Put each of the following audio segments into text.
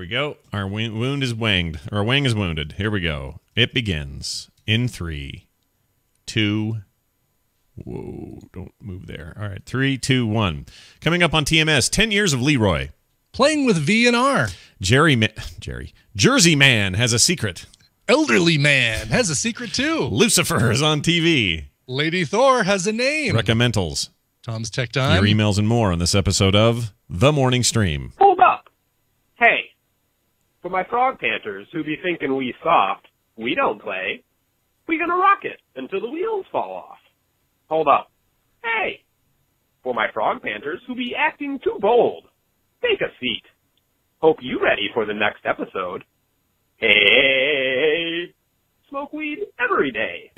we go. Our wound is winged. Our wing is wounded. Here we go. It begins in 3, 2. Whoa, don't move there. All right, 3, 2, 1. Coming up on TMS, 10 years of Leroy. Playing with V and R. Jersey Man has a secret. Elderly Man has a secret too. Lucifer is on TV. Lady Thor has a name. Recommendals. Tom's Tech Time. Your emails and more on this episode of The Morning Stream. Hold up. Hey, for my frog panthers who be thinking we soft, we don't play. We gonna rock it until the wheels fall off. Hold up. Hey, for my frog panthers who be acting too bold, take a seat. Hope you ready for the next episode. Hey, smoke weed every day.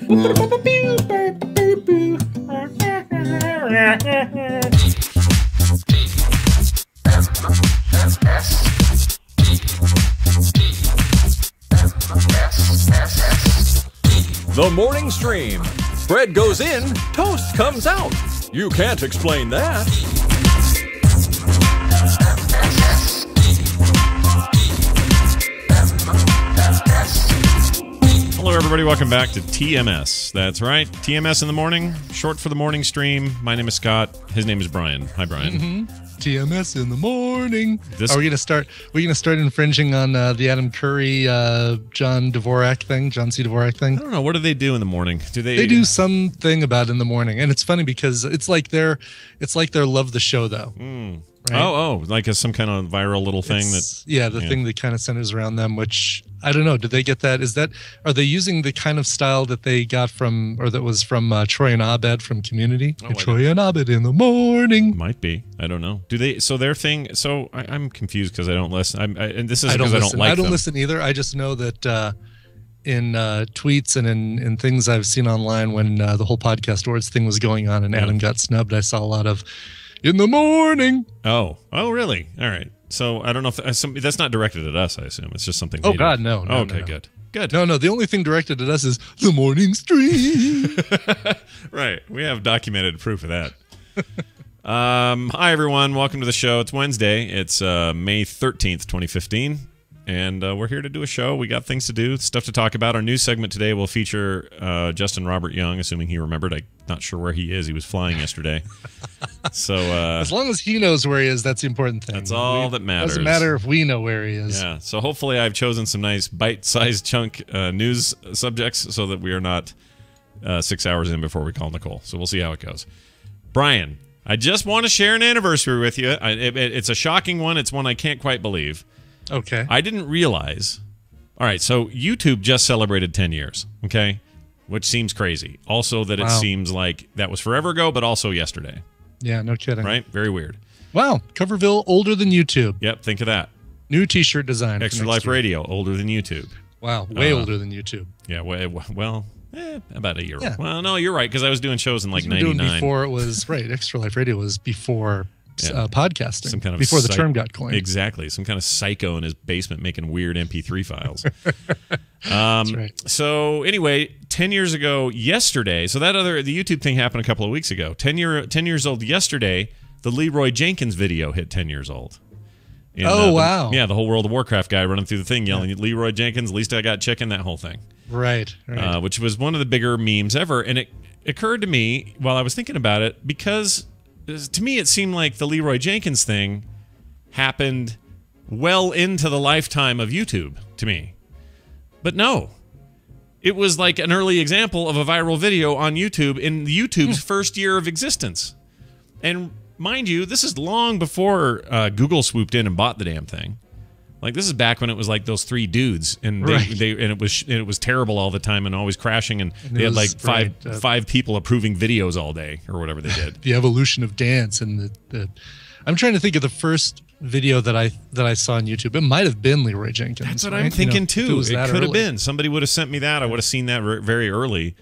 The Morning Stream. Bread goes in, toast comes out. You can't explain that. Hello, everybody. Welcome back to TMS. That's right. TMS in the morning, short for the morning stream. My name is Scott. His name is Brian. Hi, Brian. TMS in the morning. Are we gonna start? We're gonna start infringing on the Adam Curry, John Dvorak thing, John C. Dvorak thing. I don't know. What do they do in the morning? Do they? They do something about it in the morning, and it's funny because it's like they're love the show though. Right? Oh, like some kind of viral little thing thing that kind of centers around them. Which I don't know. Did they get that? Are they using the kind of style that they got from, or that was from Troy and Abed from Community? Troy and Abed in the morning. Might be. I don't know. Do they? So their thing. So I'm confused because I don't listen. And this is because I don't like them. I don't listen either. I just know that in tweets and in things I've seen online when the whole podcast awards thing was going on and Adam got snubbed, I saw a lot of in the morning. Oh, really? All right. So I don't know if that's not directed at us. I assume it's just something. Oh God, no. Okay, no. Good. No. The only thing directed at us is the morning stream. Right. We have documented proof of that. Hi everyone. Welcome to the show. It's Wednesday. It's May 13th, 2015. And we're here to do a show. We got things to do, stuff to talk about. Our news segment today will feature Justin Robert Young, assuming he remembered. I'm not sure where he is. He was flying yesterday. So as long as he knows where he is, that's the important thing. That's all that matters. Doesn't matter if we know where he is. Yeah. So hopefully I've chosen some nice bite-sized chunk news subjects so that we are not 6 hours in before we call Nicole. So we'll see how it goes. Brian, I just want to share an anniversary with you. It's a shocking one. It's one I can't quite believe. Okay. I didn't realize. All right, so YouTube just celebrated 10 years, okay? Which seems crazy. Also that it seems like that was forever ago, but also yesterday. Yeah, no kidding. Right? Very weird. Wow, Coverville older than YouTube. Yep, think of that. New t-shirt design. Extra Life Radio, older than YouTube. Wow, way older than YouTube. Yeah, well, about a year. Yeah. Well, no, you're right, because I was doing shows in like 99. Before it was, right, Extra Life Radio was before podcasting, some kind of before the term got coined. Exactly. Some kind of psycho in his basement making weird MP3 files. That's right. So anyway, 10 years ago yesterday, so the YouTube thing happened a couple of weeks ago. 10 years old yesterday, the Leroy Jenkins video hit 10 years old. Wow. The whole World of Warcraft guy running through the thing yelling, Leroy Jenkins, at least I got chicken, that whole thing. Right. Which was one of the bigger memes ever. And it occurred to me while I was thinking about it, because to me, it seemed like the Leroy Jenkins thing happened well into the lifetime of YouTube, to me. But no. It was like an early example of a viral video on YouTube in YouTube's first year of existence. And mind you, this is long before Google swooped in and bought the damn thing. Like, this is back when it was like those three dudes, and it was terrible all the time and always crashing, and they had like five people approving videos all day or whatever they did. The evolution of dance and the I'm trying to think of the first video that I saw on YouTube. It might have been Leroy Jenkins. That's what I'm thinking too. It could have been. Somebody would have sent me that. I would have seen that very early.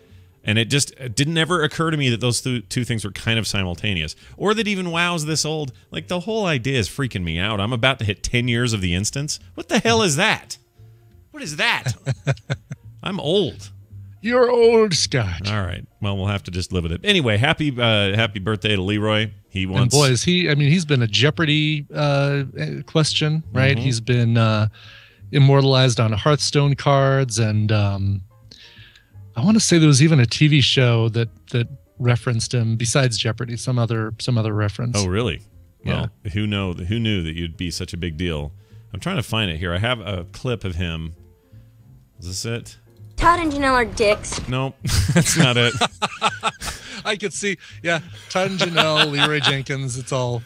And it didn't ever occur to me that those two things were kind of simultaneous. Or that even WoW's this old. Like, the whole idea is freaking me out. I'm about to hit 10 years of the instance. What the hell is that? What is that? I'm old. You're old, Scott. All right. Well, we'll have to just live with it. Anyway, happy birthday to Leroy. He And wants. boy, he's been a Jeopardy question, right? Mm-hmm. He's been immortalized on Hearthstone cards, and I want to say there was even a TV show that referenced him besides Jeopardy, some other reference. Oh, really? Well, who knew that you'd be such a big deal? I'm trying to find it here. I have a clip of him. Is this it? Todd and Janelle are dicks. Nope, that's not it. I could see, Todd and Janelle, Leroy Jenkins, it's all.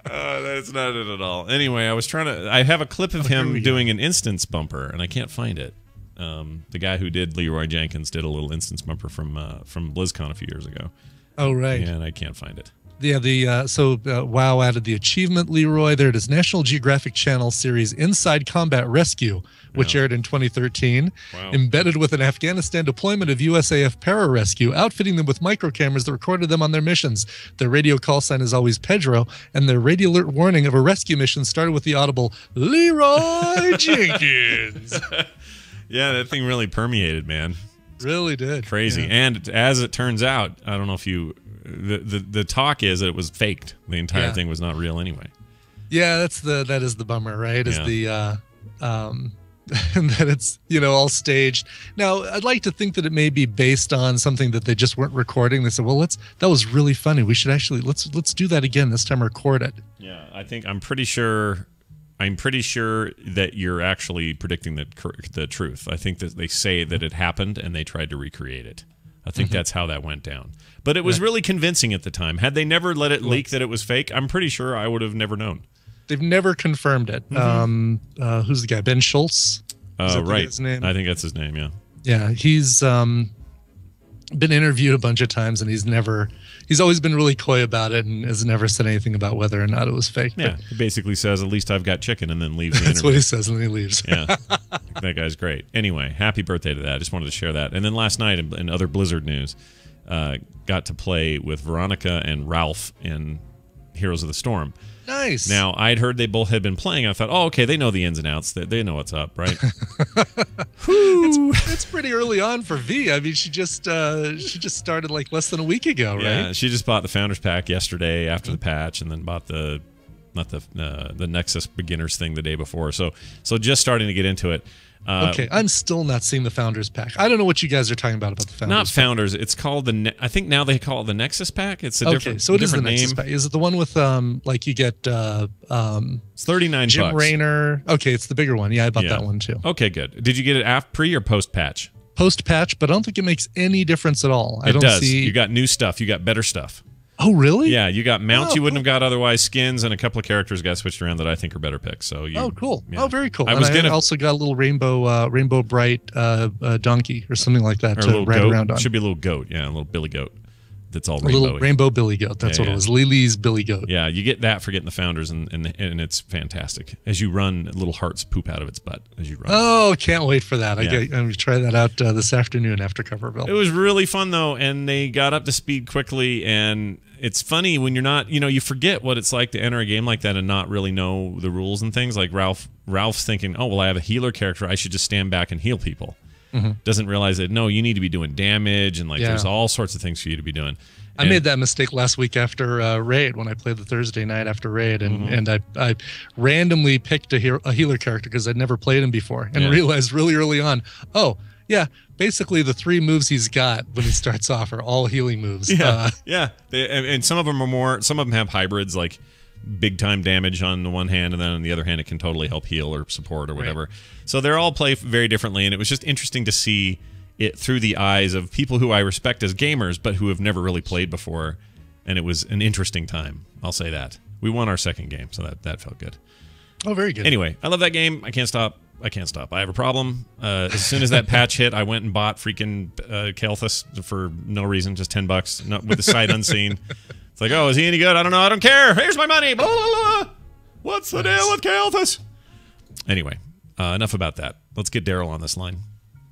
That's not it at all. Anyway, I have a clip of him doing an instance bumper, and I can't find it. The guy who did Leroy Jenkins did a little instance bumper from BlizzCon a few years ago. Oh, right. And I can't find it. Yeah, WoW added the achievement Leroy. There it is, National Geographic Channel series Inside Combat Rescue, which aired in 2013. Wow. Embedded with an Afghanistan deployment of USAF Pararescue, outfitting them with micro cameras that recorded them on their missions. Their radio call sign is always Pedro, and their radio alert warning of a rescue mission started with the audible Leroy Jenkins. Yeah, that thing really permeated, man. Really did. Crazy. Yeah. And as it turns out, I don't know if you... The talk is that it was faked. The entire thing was not real anyway. Yeah, that is the bummer, right? Is Yeah. and that it's all staged. Now, I'd like to think that it may be based on something that they just weren't recording. They said, "Well, that was really funny. We should actually let's do that again this time. Record it." Yeah, I'm pretty sure that you're actually predicting the truth. I think that they say that it happened and they tried to recreate it. I think that's how that went down. But it was really convincing at the time. Had they never let it leak that it was fake, I'm pretty sure I would have never known. They've never confirmed it. Who's the guy? Ben Schultz? Right. His name? I think that's his name, yeah. Yeah, he's been interviewed a bunch of times, and he's always been really coy about it and has never said anything about whether or not it was fake. Yeah, he basically says, at least I've got chicken, and then leaves the That's interview. what he says, and then he leaves. Yeah, that guy's great. Anyway, happy birthday to that. I just wanted to share that. And then last night, in other Blizzard news, got to play with Veronica and Ralph in Heroes of the Storm. Nice. Now, I'd heard they both had been playing. I thought, oh, okay, they know the ins and outs. They know what's up, right? It's pretty early on for V. I mean, she just started like less than a week ago, right? Yeah, she just bought the Founders Pack yesterday after the patch, and then bought the Nexus Beginners thing the day before. So just starting to get into it. Okay, I'm still not seeing the Founders Pack. I don't know what you guys are talking about the Founders Not Pack. Founders. It's called I think now they call it the Nexus Pack. It's a different. So it is the different Nexus name. Pack. Is it the one with like you get It's $39. Jim Raynor? Okay, it's the bigger one. Yeah, I bought that one too. Okay, good. Did you get it pre or post patch? Post patch, but I don't think it makes any difference at all. I It don't does. see. You got new stuff. You got better stuff. Oh, really? Yeah, you got mounts you wouldn't have got otherwise, skins, and a couple of characters got switched around that I think are better picks. So cool. Yeah. Oh, very cool. I was I also got a little rainbow bright donkey or something like that to ride around on. Should be a little goat. Yeah, a little billy goat. That's all A little rainbowy. rainbow billy goat. That's what it was. Lily's billy goat. Yeah, you get that for getting the Founders, and it's fantastic. As you run, little hearts poop out of its butt as you run. Oh, can't wait for that. Yeah. I'm going to try that out this afternoon after Coverville. It was really fun, though, and they got up to speed quickly, and it's funny when you're not, you forget what it's like to enter a game like that and not really know the rules and things. Like Ralph's thinking, oh, well, I have a healer character. I should just stand back and heal people. Doesn't realize that, no, you need to be doing damage, and there's all sorts of things for you to be doing. I made that mistake last week after Raid when I played the Thursday night after Raid, and I randomly picked a healer character because I'd never played him before, and realized really early on, oh yeah, basically the 3 moves he's got when he starts off are all healing moves. Yeah. And some of them are more. Some of them have hybrids, like big time damage on the one hand, and then on the other hand, it can totally help heal or support or whatever. Right. So they're all play very differently, and it was just interesting to see it through the eyes of people who I respect as gamers, but who have never really played before, and it was an interesting time. I'll say that. We won our second game, so that felt good. Oh, very good. Anyway, I love that game. I can't stop. I have a problem. As soon as that patch hit, I went and bought freaking Kael'thas for no reason, just $10, with the sight unseen. It's like, oh, is he any good? I don't know. I don't care. Here's my money. Blah, blah, blah. What's the deal with Kael'thas? Anyway, enough about that. Let's get Daryl on this line.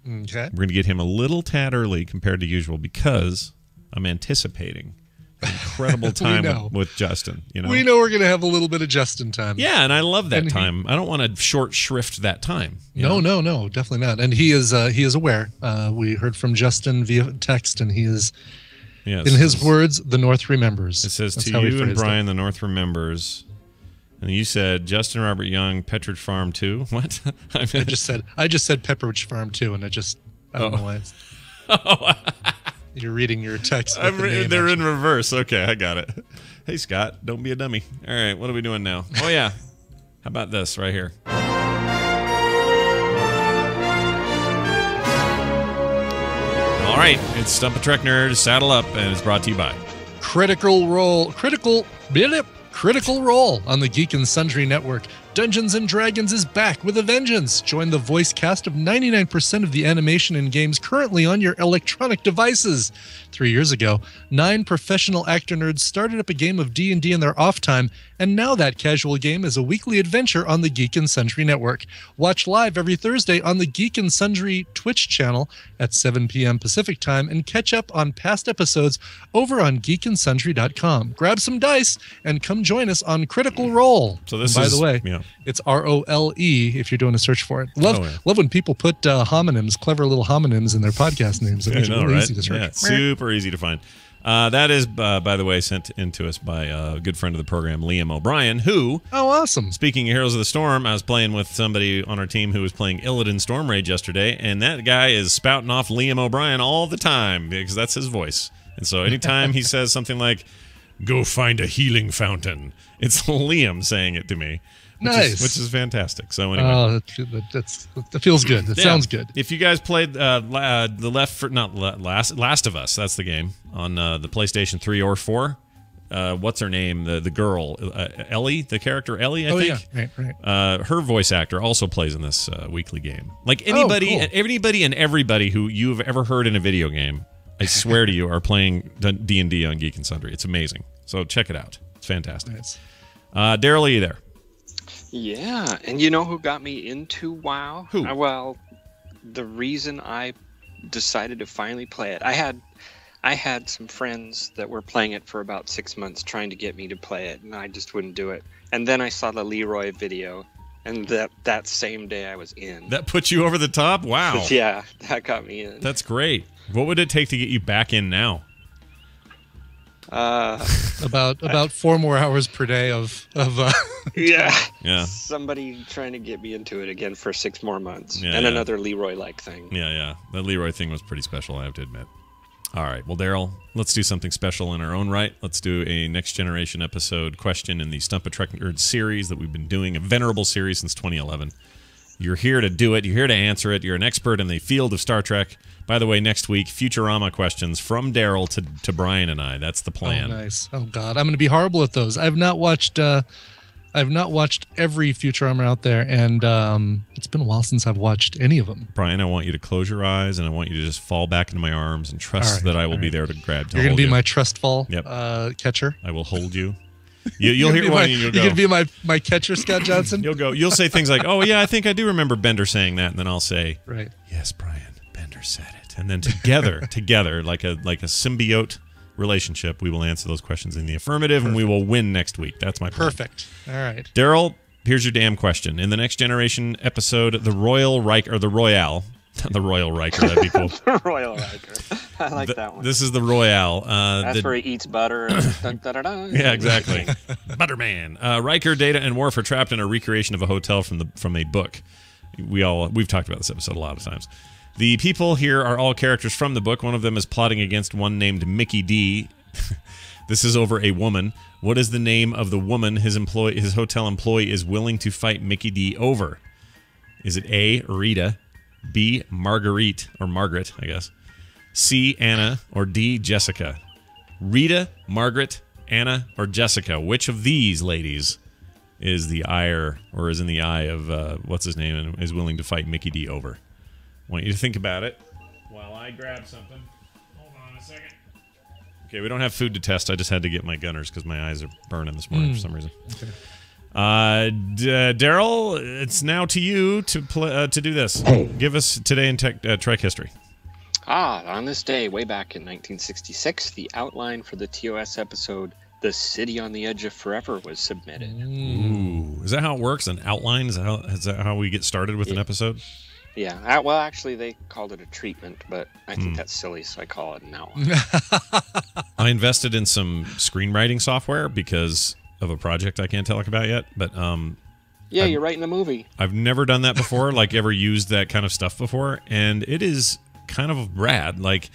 Okay. We're going to get him a little tad early compared to usual because I'm anticipating an incredible time with Justin. We know we're going to have a little bit of Justin time. Yeah, and I love that time. I don't want to short shrift that time. No, definitely not. And he is aware. We heard from Justin via text, and he is Yes. In his words, the North remembers. It says, That's to how he you and phrased it. Brian, the North remembers. And you said Justin Robert Young, Pepperidge Farm 2. What? I just said Pepperidge Farm too, and I don't know why. You're reading your text. With the name, they're actually. in reverse. Okay, I got it. Hey, Scott, don't be a dummy. All right, what are we doing now? Oh, yeah. How about this right here? All right, it's Stump a Trek Nerd, Saddle Up, and it's brought to you by Critical Role on the Geek and Sundry Network. Dungeons & Dragons is back with a vengeance. Join the voice cast of 99% of the animation in games currently on your electronic devices. 3 years ago, 9 professional actor nerds started up a game of D&D in their off time, and now that casual game is a weekly adventure on the Geek and Sundry Network. Watch live every Thursday on the Geek and Sundry Twitch channel at 7 p.m. Pacific Time and catch up on past episodes over on geekandsundry.com. Grab some dice and come join us on Critical Role. So this and by is- the way, yeah. it's ROLE if you're doing a search for it. Love when people put homonyms, clever little homonyms in their podcast names. It makes it really easy to search. Yeah, super easy to find. That is, by the way, sent in to us by a good friend of the program, Liam O'Brien, who, Oh, awesome. speaking of Heroes of the Storm, I was playing with somebody on our team who was playing Illidan Storm Rage yesterday, and that guy is spouting off Liam O'Brien all the time because that's his voice. And so anytime he says something like, go find a healing fountain, it's Liam saying it to me. Which is fantastic. So anyway. Oh, that feels good. That sounds good. If you guys played Last of Us, that's the game on the PlayStation 3 or 4. What's her name? The girl, Ellie, the character Ellie, I think. Yeah, right. Her voice actor also plays in this weekly game. Like anybody and everybody who you've ever heard in a video game, I swear to you, are playing D&D on Geek and Sundry. It's amazing. So check it out. It's fantastic. Nice. Daryl, are you there? Yeah, and you know who got me into WoW? Who? Well, the reason I decided to finally play it, I had some friends that were playing it for about 6 months trying to get me to play it, and I just wouldn't do it. And then I saw the Leroy video, and that same day I was in. That put you over the top? Wow. Yeah, that got me in. That's great. What would it take to get you back in now? About 4 more hours per day of Yeah. Somebody trying to get me into it again for 6 more months. Yeah, and yeah. another Leroy-like thing. Yeah. That Leroy thing was pretty special, I have to admit. All right. Well, Daryl, let's do something special in our own right. Let's do a Next Generation episode question in the Stump a Trek Nerd series that we've been doing, a venerable series since 2011. You're here to do it. You're here to answer it. You're an expert in the field of Star Trek. By the way, next week, Futurama questions from Daryl to Brian and I. That's the plan. Oh, nice. Oh God, I'm going to be horrible at those. I've not watched every Futurama out there, and it's been a while since I've watched any of them. Brian, I want you to close your eyes, and I want you to just fall back into my arms and trust that I will be there to grab. You're going to be my trust fall Yep. catcher. I will hold you. You'll hear one and you'll go. You're going to be my catcher, Scott Johnson? You'll go. You'll say things like, oh, yeah, I think I do remember Bender saying that. And then I'll say, right. Yes, Brian, Bender said it. And then together, like a symbiote relationship, we will answer those questions in the affirmative, and we will win next week. That's my plan. Perfect. All right. Daryl, here's your damn question. In the Next Generation episode, the Royal Riker, or the Royale, the Royal Riker, that'd be cool. Royal Riker. I like that one. This is the Royale. That's where he eats butter. And yeah, exactly. Butterman. Riker, Data, and Worf are trapped in a recreation of a hotel from a book. We've talked about this episode a lot of times. The people here are all characters from the book. One of them is plotting against one named Mickey D. This is over a woman. What is the name of the woman his hotel employee is willing to fight Mickey D over? Is it A, Rita, B, Marguerite, or Margaret, I guess, C, Anna, or D, Jessica? Rita, Margaret, Anna, or Jessica? Which of these ladies is the ire, or is in the eye of, what's his name, and is willing to fight Mickey D over? I want you to think about it while I grab something. Hold on a second. Okay, we don't have food to test. I just had to get my gunners because my eyes are burning this morning for some reason. Okay. Daryl, it's now to you to do this. Hey. Give us today in Trek history. On this day, way back in 1966, the outline for the TOS episode "The City on the Edge of Forever" was submitted. Ooh, is that how it works? An outline? Is that how we get started with an episode? Yeah. Well, actually, they called it a treatment, but I think that's silly, so I call it an outline. I invested in some screenwriting software because of a project I can't talk about yet. But yeah, you're writing a movie. I've never done that before, like ever used that kind of stuff before, and it is kind of rad. Like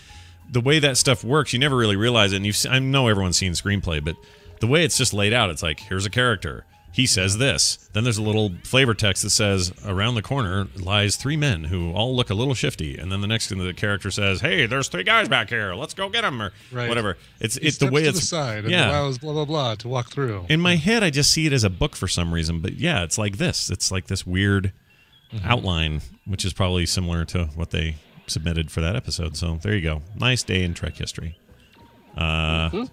the way that stuff works, you never really realize it. And I know everyone's seen screenplay, but the way it's just laid out, it's like, here's a character. He says this. Then there's a little flavor text that says, around the corner lies 3 men who all look a little shifty. And then the next thing the character says, hey, there's 3 guys back here. Let's go get them, or whatever. It's the way to it's the side and yeah. allows blah blah blah to walk through. In my head, I just see it as a book for some reason. But yeah, it's like this. It's like this weird outline, which is probably similar to what they submitted for that episode. So there you go. Nice day in Trek history.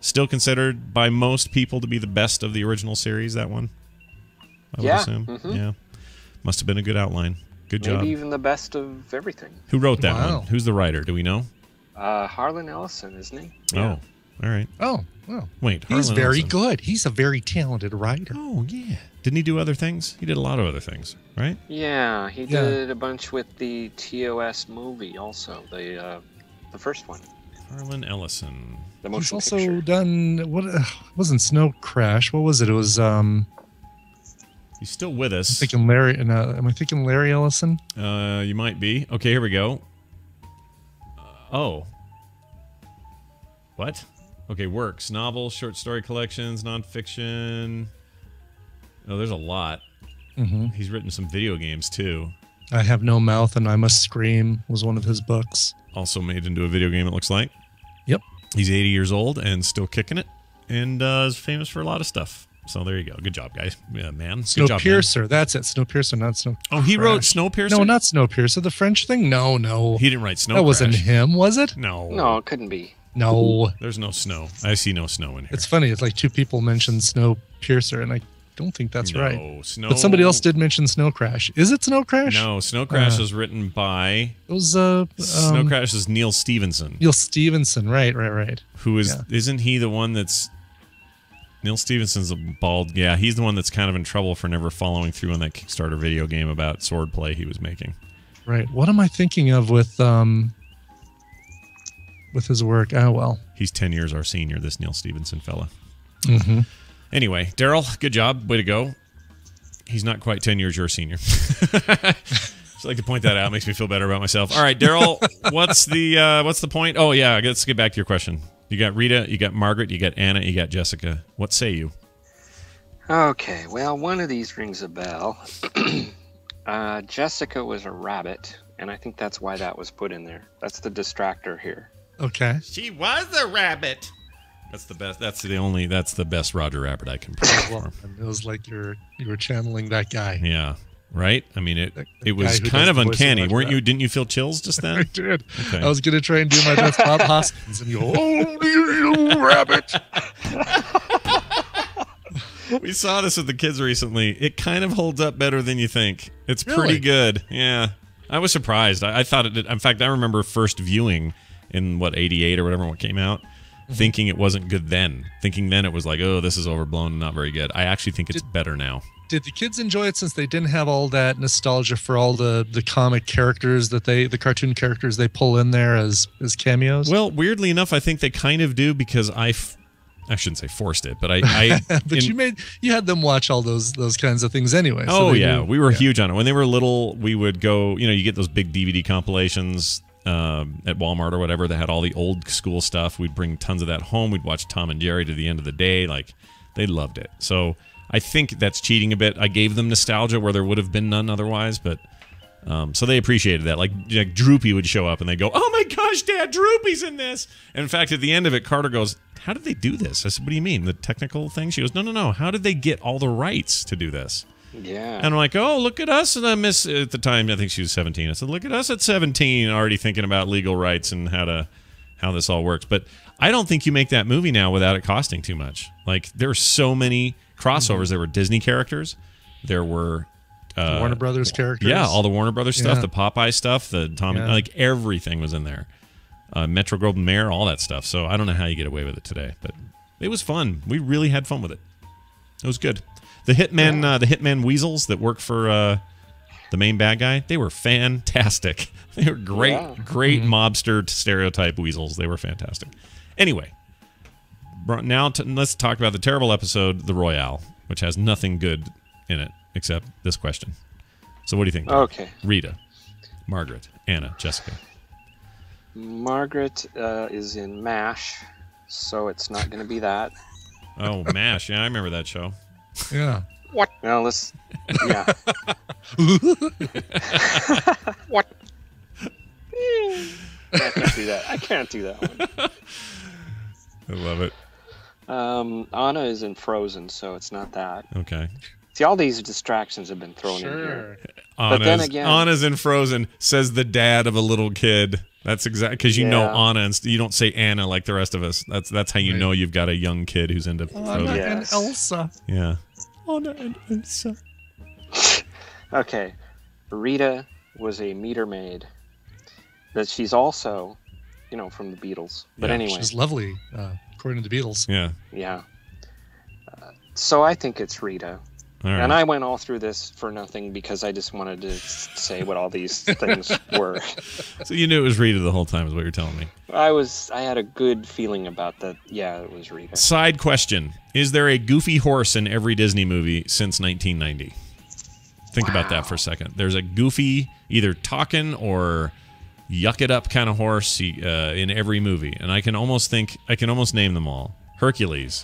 Still considered by most people to be the best of the original series, that one. I would assume. Yeah. Must have been a good outline. Good job. Maybe even the best of everything. Who wrote that one? Who's the writer? Do we know? Harlan Ellison, isn't he? Yeah. Oh, all right. Oh, well. Wait, he's Harlan very Ellison. good. He's a very talented writer. Oh, yeah. Didn't he do other things? He did a lot of other things, right? Yeah, he did a bunch with the TOS movie also, the first one. Harlan Ellison. The He's motion also picture. done what wasn't Snow Crash. What was it? It was He's still with us. thinking Larry. Am I thinking Larry Ellison? You might be. Okay, here we go. Oh. What? Okay, works. Novels, short story collections, nonfiction. Oh, there's a lot. He's written some video games, too. I Have No Mouth and I Must Scream was one of his books. Also made into a video game, it looks like. Yep. He's 80 years old and still kicking it, and is famous for a lot of stuff. So there you go. Good job, guys. Yeah, man. Good job, man. Snowpiercer. That's it. Snowpiercer, not Snow. Oh, he wrote Crash. Snowpiercer? No, not Snowpiercer. The French thing? No. He didn't write Snow That wasn't Crash. him, was it? No. No, it couldn't be. No. There's no snow. I see no snow in here. It's funny. It's like 2 people mentioned Snowpiercer, and I don't think that's right. No, Snow. But somebody else did mention Snow Crash. Is it Snow Crash? No, Snow Crash is written by... It was Snow Crash is Neil Stevenson. Neil Stevenson. Right. Who is... Isn't he the one that's... Neil Stevenson's a bald... Yeah, he's the one that's kind of in trouble for never following through on that Kickstarter video game about swordplay he was making. Right. What am I thinking of with his work? Oh, well. He's 10 years our senior, this Neil Stevenson fella. Mm-hmm. Anyway, Daryl, good job. Way to go. He's not quite 10 years your senior. Just like to point that out. Makes me feel better about myself. All right, Daryl, what's the point? Oh, yeah, let's get back to your question. You got Rita, you got Margaret, you got Anna, you got Jessica. What say you? Okay, well, one of these rings a bell. Jessica was a rabbit, and I think that's why that was put in there. That's the distractor here. Okay. She was a rabbit. That's the best. That's the best Roger Rabbit I can perform. It was like you were channeling that guy. Yeah. Right? I mean, it was guy who kind does of the voice of uncanny. Roger Weren't you? Rabbit. Didn't you feel chills just then? I did. Okay. I was going to try and do my best Bob Hoskins and go, oh, you rabbit. We saw this with the kids recently. It kind of holds up better than you think. It's pretty Really? good. Yeah. I was surprised. I thought it did. In fact, I remember first viewing in, 88 or whatever what came out, thinking it wasn't good then. Thinking then it was like, oh, this is overblown and not very good. I actually think it's better now. Did the kids enjoy it since they didn't have all that nostalgia for all the comic characters the cartoon characters they pull in there as cameos? Well, weirdly enough, I think they kind of do because I shouldn't say forced it, but I but you had them watch all those kinds of things anyway. Oh yeah, we were huge on it when they were little. We would go, you get those big DVD compilations at Walmart or whatever that had all the old school stuff. We'd bring tons of that home. We'd watch Tom and Jerry to the end of the day. Like, they loved it. So I think that's cheating a bit. I gave them nostalgia where there would have been none otherwise, but so they appreciated that. Like Droopy would show up and they go, "Oh my gosh, Dad, Droopy's in this!" And in fact, at the end of it, Carter goes, "How did they do this?" I said, "What do you mean, the technical thing?" She goes, No. How did they get all the rights to do this?" Yeah. And I'm like, "Oh, look at us!" And I miss at the time, I think she was 17. I said, "Look at us at 17, already thinking about legal rights and how this all works." But I don't think you make that movie now without it costing too much. Like, there are so many crossovers. There were Disney characters. There were Warner Brothers characters. Yeah, all the Warner Brothers stuff, Yeah. the Popeye stuff, the Tom, Yeah. like everything was in there. Metro Goldwyn Mayer, all that stuff. So I don't know how you get away with it today, but it was fun. We really had fun with it. It was good. The Hitman Weasels that work for the main bad guy, they were fantastic. They were great, great mobster stereotype weasels. They were fantastic. Anyway, now let's talk about the terrible episode, The Royale, which has nothing good in it except this question. So what do you think? Okay. Rita, Margaret, Anna, Jessica. Margaret is in MASH, so it's not going to be that. Oh, MASH. Yeah, I remember that show. Yeah. What? Well, let's... Yeah. What? I can't do that. I can't do that one. I love it. Anna is in Frozen, so it's not that. Okay. See, all these distractions have been thrown in here. Anna's, But then again... Anna's in Frozen, says the dad of a little kid. That's exactly because you know Anna, and you don't say Anna like the rest of us. That's how you know you've got a young kid who's into Frozen. Anna and Elsa. Yeah. Anna and Elsa. Okay. Rita was a meter maid. But she's also, from the Beatles. But anyway. She's lovely, according to the Beatles. Yeah. Yeah. So I think it's Rita. All right. And I went all through this for nothing because I just wanted to say what all these things were. So you knew it was Rita the whole time is what you're telling me. I had a good feeling about that. Yeah, it was Rita. Side question. Is there a goofy horse in every Disney movie since 1990? Think about that for a second. There's a goofy, either talking or yuck it up kind of horse in every movie. And I can almost name them all. Hercules.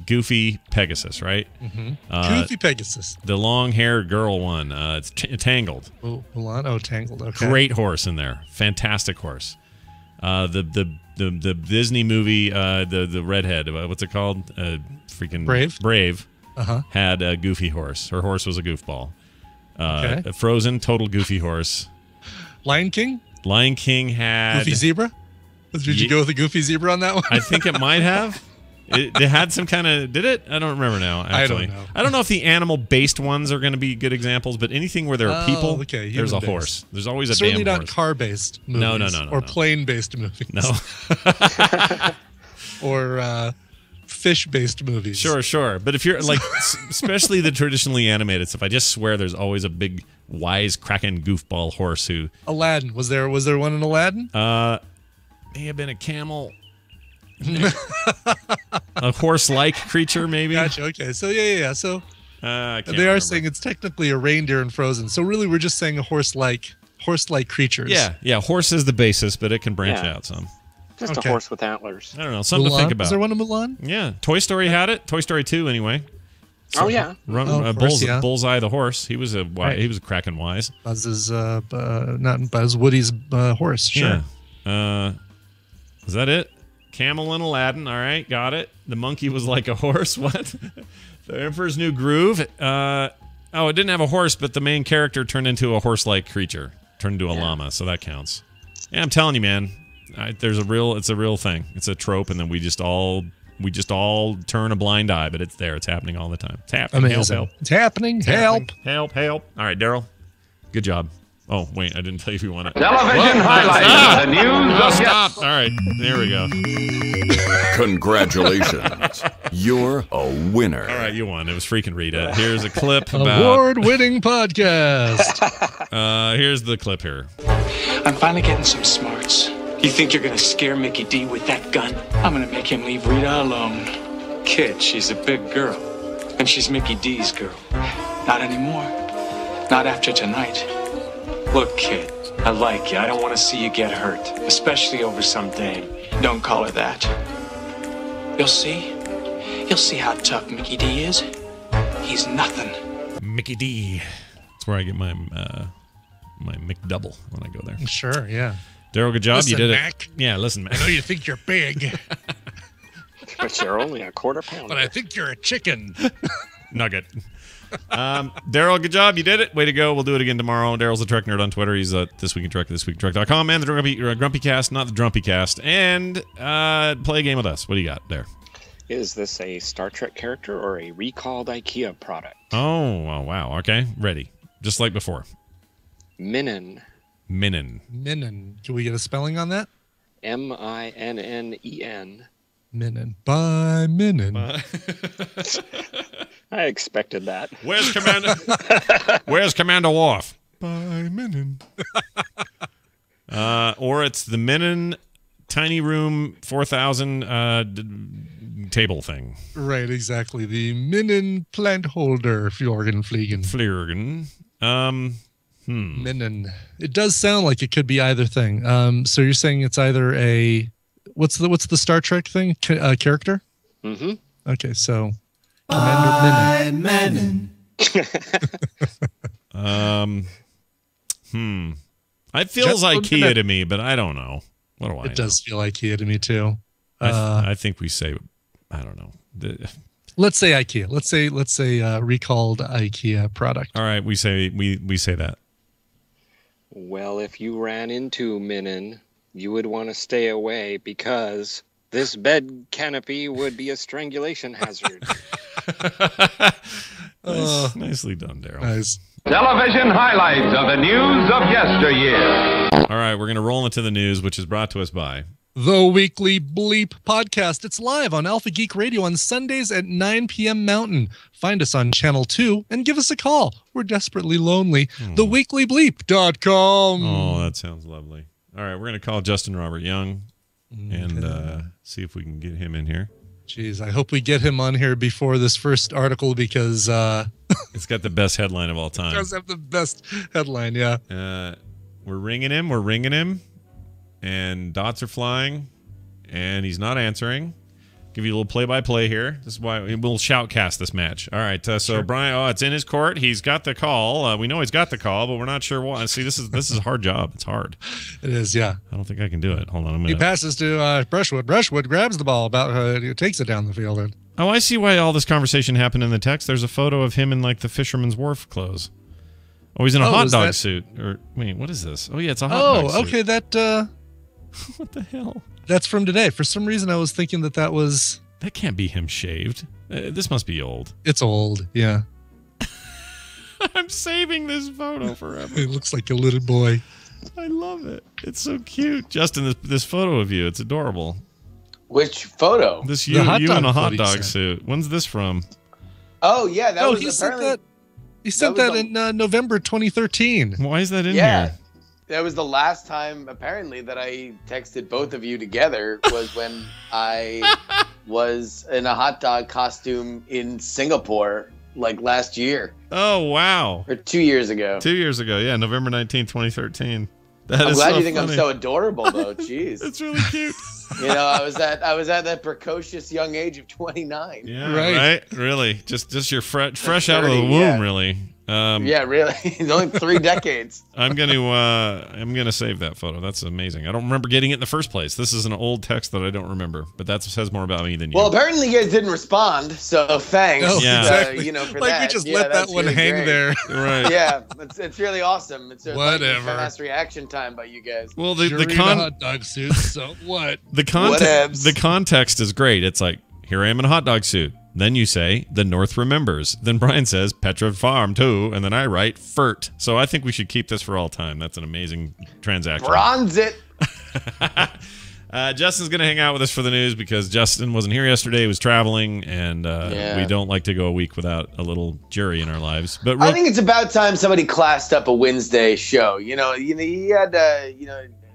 Goofy Pegasus, right? Mm-hmm. Goofy Pegasus. The long-haired girl one. It's Tangled. Oh, Mulan. Oh, Tangled. Okay. Great horse in there. Fantastic horse. The Disney movie, the redhead. What's it called? Freaking Brave. Brave. Had a goofy horse. Her horse was a goofball. Okay. Frozen, total goofy horse. Lion King. Lion King had Goofy Zebra. Did you go with a Goofy Zebra on that one? I think it might have. It had some kind of... Did it? I don't remember now, actually. I don't know if the animal-based ones are going to be good examples, but anything where there are people, there's a horse. There's always a Certainly damn not horse. car-based movies. No. Or plane-based movies. No. Or fish-based movies. Sure. But if you're, especially the traditionally animated stuff, I just swear there's always a big, wise-cracking goofball horse who... Aladdin. Was there one in Aladdin? May have been a camel... a horse-like creature, maybe. Gotcha. Okay. So yeah. So they are saying it's technically a reindeer in Frozen. So really, we're just saying a horse-like creatures. Yeah. Horse is the basis, but it can branch out some. Just a horse with antlers. I don't know. Something Mulan? to think about. Was there one in Mulan? Yeah. Toy Story had it. Toy Story 2, anyway. So, yeah. Bullseye the horse. He was he was cracking wise. Buzz's not Buzz, Woody's horse. Sure. Yeah. Is that it? Camel and Aladdin. All right, got it. The monkey was like a horse. What? The Emperor's New Groove. It didn't have a horse, but the main character turned into a horse-like creature. Turned into a llama, so that counts. Yeah, I'm telling you, man. It's a real thing. It's a trope, and then we just all turn a blind eye, but it's there. It's happening all the time. It's happening. Amazing. Help. It's happening. Help. Help. All right, Daryl. Good job. Oh, wait, I didn't tell you if you want it. Television highlights. The news. Stop. All right, there we go. Congratulations. You're a winner. All right, you won. It was freaking Rita. Here's a clip about... Award-winning podcast. Here's the clip here. I'm finally getting some smarts. You think you're going to scare Mickey D with that gun? I'm going to make him leave Rita alone. Kid, she's a big girl. And she's Mickey D's girl. Not anymore. Not after tonight. Look, kid, I like you. I don't want to see you get hurt, especially over some dame. Don't call her that. You'll see. You'll see how tough Mickey D is. He's nothing. Mickey D. That's where I get my my McDouble when I go there. Sure, yeah. Daryl, good job. Listen, you did Mac. it. Yeah, listen, Mac. I know you think you're big, But you're only a quarter pounder. but I think you're a chicken. Nugget. Daryl, good job. You did it. Way to go. We'll do it again tomorrow. Daryl's the Trek Nerd on Twitter. He's This Week in Trek, thisweekintrek.com, and the Grumpy Cast, not the Drumpy Cast. And play a game with us. What do you got there? Is this a Star Trek character or a recalled IKEA product? Oh, wow. Okay. Ready. Just like before. Minen. Minen. Can we get a spelling on that? Minen. Minen. By Minen. I expected that. Where's Commander Worf? Goodbye, Minin. Or it's the Minin tiny room 4,000 table thing. Right, exactly. The Minin plant holder Fjorgenfliegen. Minin. It does sound like it could be either thing. So you're saying it's either a what's the Star Trek thing character? Mm-hmm. Okay, so Commander Minin. It feels IKEA to me, but I don't know. What do I know? It does feel IKEA to me too. I think we say, I don't know. Let's say IKEA. Let's say recalled IKEA product. All right, we say that. Well, if you ran into Minin, you would want to stay away because this bed canopy would be a strangulation hazard. Nicely done, Daryl. Nice. Television highlights of the news of yesteryear. All right, we're going to roll into the news, which is brought to us by The Weekly Bleep Podcast. It's live on Alpha Geek Radio on Sundays at 9 p.m. Mountain. Find us on Channel 2 and give us a call. We're desperately lonely. TheWeeklyBleep.com. Oh, that sounds lovely. All right, we're going to call Justin Robert Young and see if we can get him in here. Jeez, I hope we get him on here before this first article because it's got the best headline of all time. It does have the best headline, yeah. We're ringing him, and dots are flying, and he's not answering. Give you a little play-by-play here. This is why we'll shoutcast this match. All right, so sure. Brian, it's in his court. He's got the call. We know he's got the call, but we're not sure why. See, this is a hard job. It's hard. It is, yeah. I don't think I can do it. Hold on, he passes to Brushwood. Brushwood grabs the ball, takes it down the field. Oh, I see why all this conversation happened in the text. There's a photo of him in like the fisherman's wharf clothes. Oh, he's in a hot dog suit. Or wait, what is this? Oh yeah, it's a hot dog suit. Okay, that. What the hell? That's from today. For some reason, I was thinking that was. That can't be him shaved. This must be old. It's old, yeah. I'm saving this photo forever. It looks like a little boy. I love it. It's so cute. Justin, this photo of you, it's adorable. Which photo? This you in a hot dog suit. When's this from? Oh, yeah. That was apparently... He sent that in November 2013. Why is that in here? That was the last time, apparently, that I texted both of you together was when I was in a hot dog costume in Singapore, like last year. Oh, wow. Or 2 years ago. 2 years ago, yeah, November 19, 2013. I'm glad you think I'm so adorable, though. Jeez. It's really cute. You know, I was at that precocious young age of 29. Yeah, right. Really, just you're fresh out of the womb, really. Yeah, really. It's only 3 decades. I'm gonna save that photo. That's amazing. I don't remember getting it in the first place. This is an old text that I don't remember, but that says more about me than you. Well, apparently you guys didn't respond, so thanks. Oh, yeah, exactly. For like that. We just let that one really hang great. There. Right. Yeah, it's really awesome. It's whatever. Like fast reaction time by you guys. Well, the hot dog suit. So what? The context is great. It's like, here I am in a hot dog suit. Then you say, the North remembers. Then Brian says, Petra Farm too. And then I write, FERT. So I think we should keep this for all time. That's an amazing transaction. Bronze it. Justin's going to hang out with us for the news because Justin wasn't here yesterday. He was traveling, and we don't like to go a week without a little jury in our lives. But I think it's about time somebody classed up a Wednesday show. You had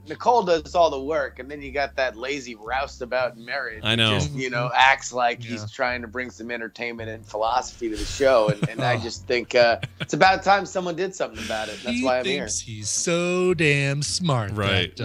Nicole does all the work, and then you got that lazy roustabout marriage. I know. Just, acts like he's trying to bring some entertainment and philosophy to the show, and I just think it's about time someone did something about it. That's why I'm here. He's so damn smart. Right.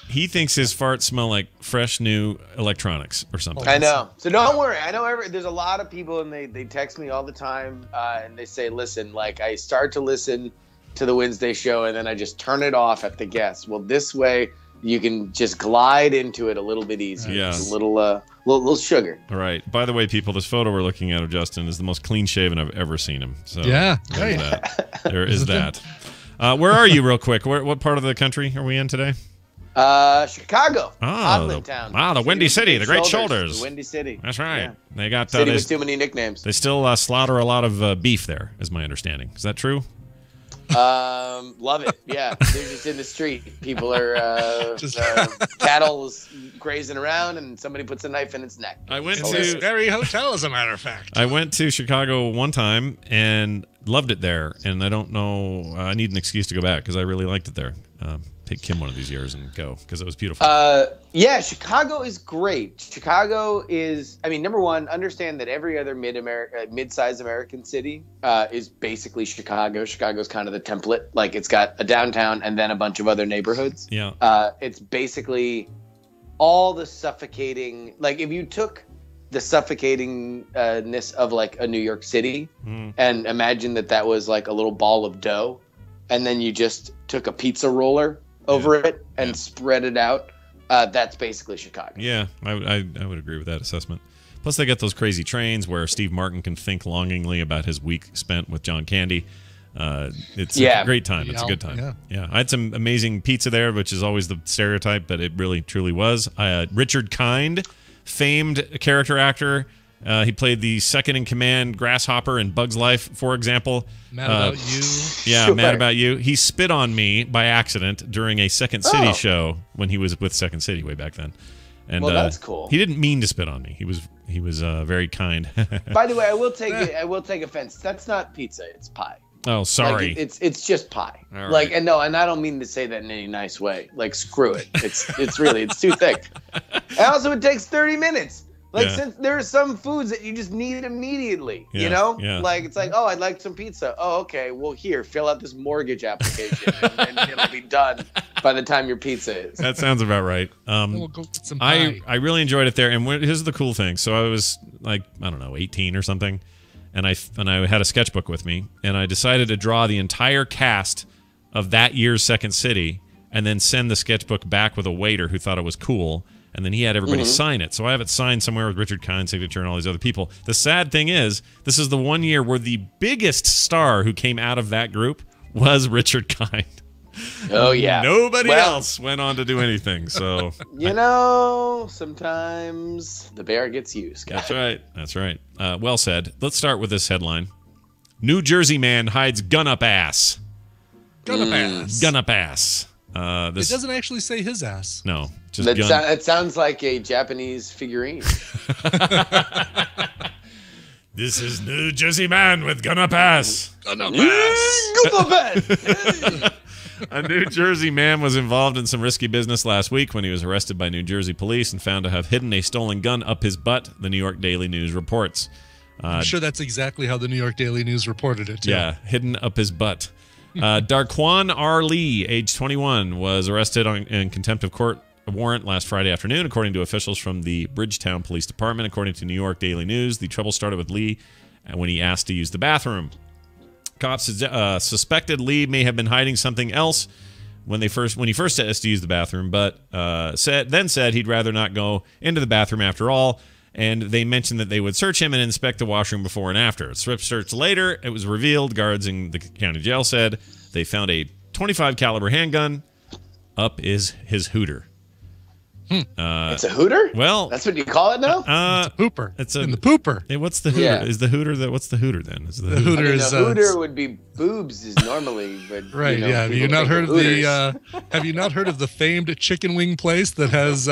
He thinks his farts smell like fresh new electronics or something. I know. So don't worry. I know there's a lot of people, and they text me all the time, and they say, listen, like I start to listen to the Wednesday show, and then I just turn it off at the guests. Well, this way you can just glide into it a little bit easier. Yeah. Just a little sugar. All right. By the way, people, this photo we're looking at of Justin is the most clean shaven I've ever seen him. So yeah, there is that. Where are you, real quick? What part of the country are we in today? Chicago. Odland Town. Wow, the Windy City, the Great Shoulders. The Windy City. That's right. Yeah. They got with too many nicknames. They still slaughter a lot of beef there, is my understanding. Is that true? Love it. Yeah, they're just in the street. People are cattle's grazing around, and somebody puts a knife in its neck. I went In to this very hotel, as a matter of fact. I went to Chicago one time and loved it there, and I don't know. I need an excuse to go back because I really liked it there. Take Kim one of these years and go because it was beautiful. Yeah, Chicago is great. Chicago is, I mean, number one, understand that every other mid-sized American city is basically Chicago. Chicago's kind of the template. Like, it's got a downtown and then a bunch of other neighborhoods. Yeah. It's basically all the suffocating, like, if you took the suffocatingness of, like, a New York City and imagine that was like a little ball of dough, and then you just took a pizza roller over it and spread it out. That's basically Chicago. Yeah, I would agree with that assessment. Plus, they got those crazy trains where Steve Martin can think longingly about his week spent with John Candy. It's a great time. It's a good time. Yeah, I had some amazing pizza there, which is always the stereotype, but it really, truly was. Richard Kind, famed character actor. He played the second-in-command Grasshopper in Bug's Life, for example. Mad About You. Yeah, Sure. Mad About You. He spit on me by accident during a Second City show when he was with Second City way back then. And, well, that's cool. He didn't mean to spit on me. He was very kind. By the way, I will take offense. That's not pizza. It's pie. Oh, sorry. Like, it's just pie. All right. Like, and I don't mean to say that in any nice way. Like, screw it. It's really too thick. And also, it takes 30 minutes. Like, since there are some foods that you just need immediately, you know? Yeah. Like, it's like, oh, I'd like some pizza. Oh, okay. Well, here, fill out this mortgage application, and it'll be done by the time your pizza is. That sounds about right. We'll go get some pie. I really enjoyed it there. And here's the cool thing. So I was like, I don't know, 18 or something. And I had a sketchbook with me. And I decided to draw the entire cast of that year's Second City and then send the sketchbook back with a waiter who thought it was cool. And then he had everybody sign it. So I have it signed somewhere with Richard Kind's signature and all these other people. The sad thing is, this is the one year where the biggest star who came out of that group was Richard Kind. Oh, yeah. Nobody else went on to do anything. So sometimes the bear gets used, guys. That's right. Well said. Let's start with this headline. New Jersey man hides gun up ass. Gun up ass. Gun up ass. It doesn't actually say his ass. No. Just gun. That sounds like a Japanese figurine. This is New Jersey man with gun up ass. Gun up ass. Gun up ass. A New Jersey man was involved in some risky business last week when he was arrested by New Jersey police and found to have hidden a stolen gun up his butt, the New York Daily News reports. I'm sure that's exactly how the New York Daily News reported it, too. Yeah, hidden up his butt. Darquan R. Lee, age 21, was arrested in contempt of court warrant last Friday afternoon, according to officials from the Bridgetown Police Department. According to New York Daily News, the trouble started with Lee when he asked to use the bathroom. Cops suspected Lee may have been hiding something else when he first asked to use the bathroom, but said he'd rather not go into the bathroom after all. And they mentioned that they would search him and inspect the washroom before and after. Strip search later, it was revealed. Guards in the county jail said they found a .25 caliber handgun up his hooter. It's a hooter? Well, that's what you call it now? It's a pooper. It's in the pooper. Hey, what's the hooter? Yeah. Is the hooter what's the hooter then? Is the hooter is the hooter would be boobs is normally, but right. Yeah. Have you not heard of Have you not heard of the famed chicken wing place that has?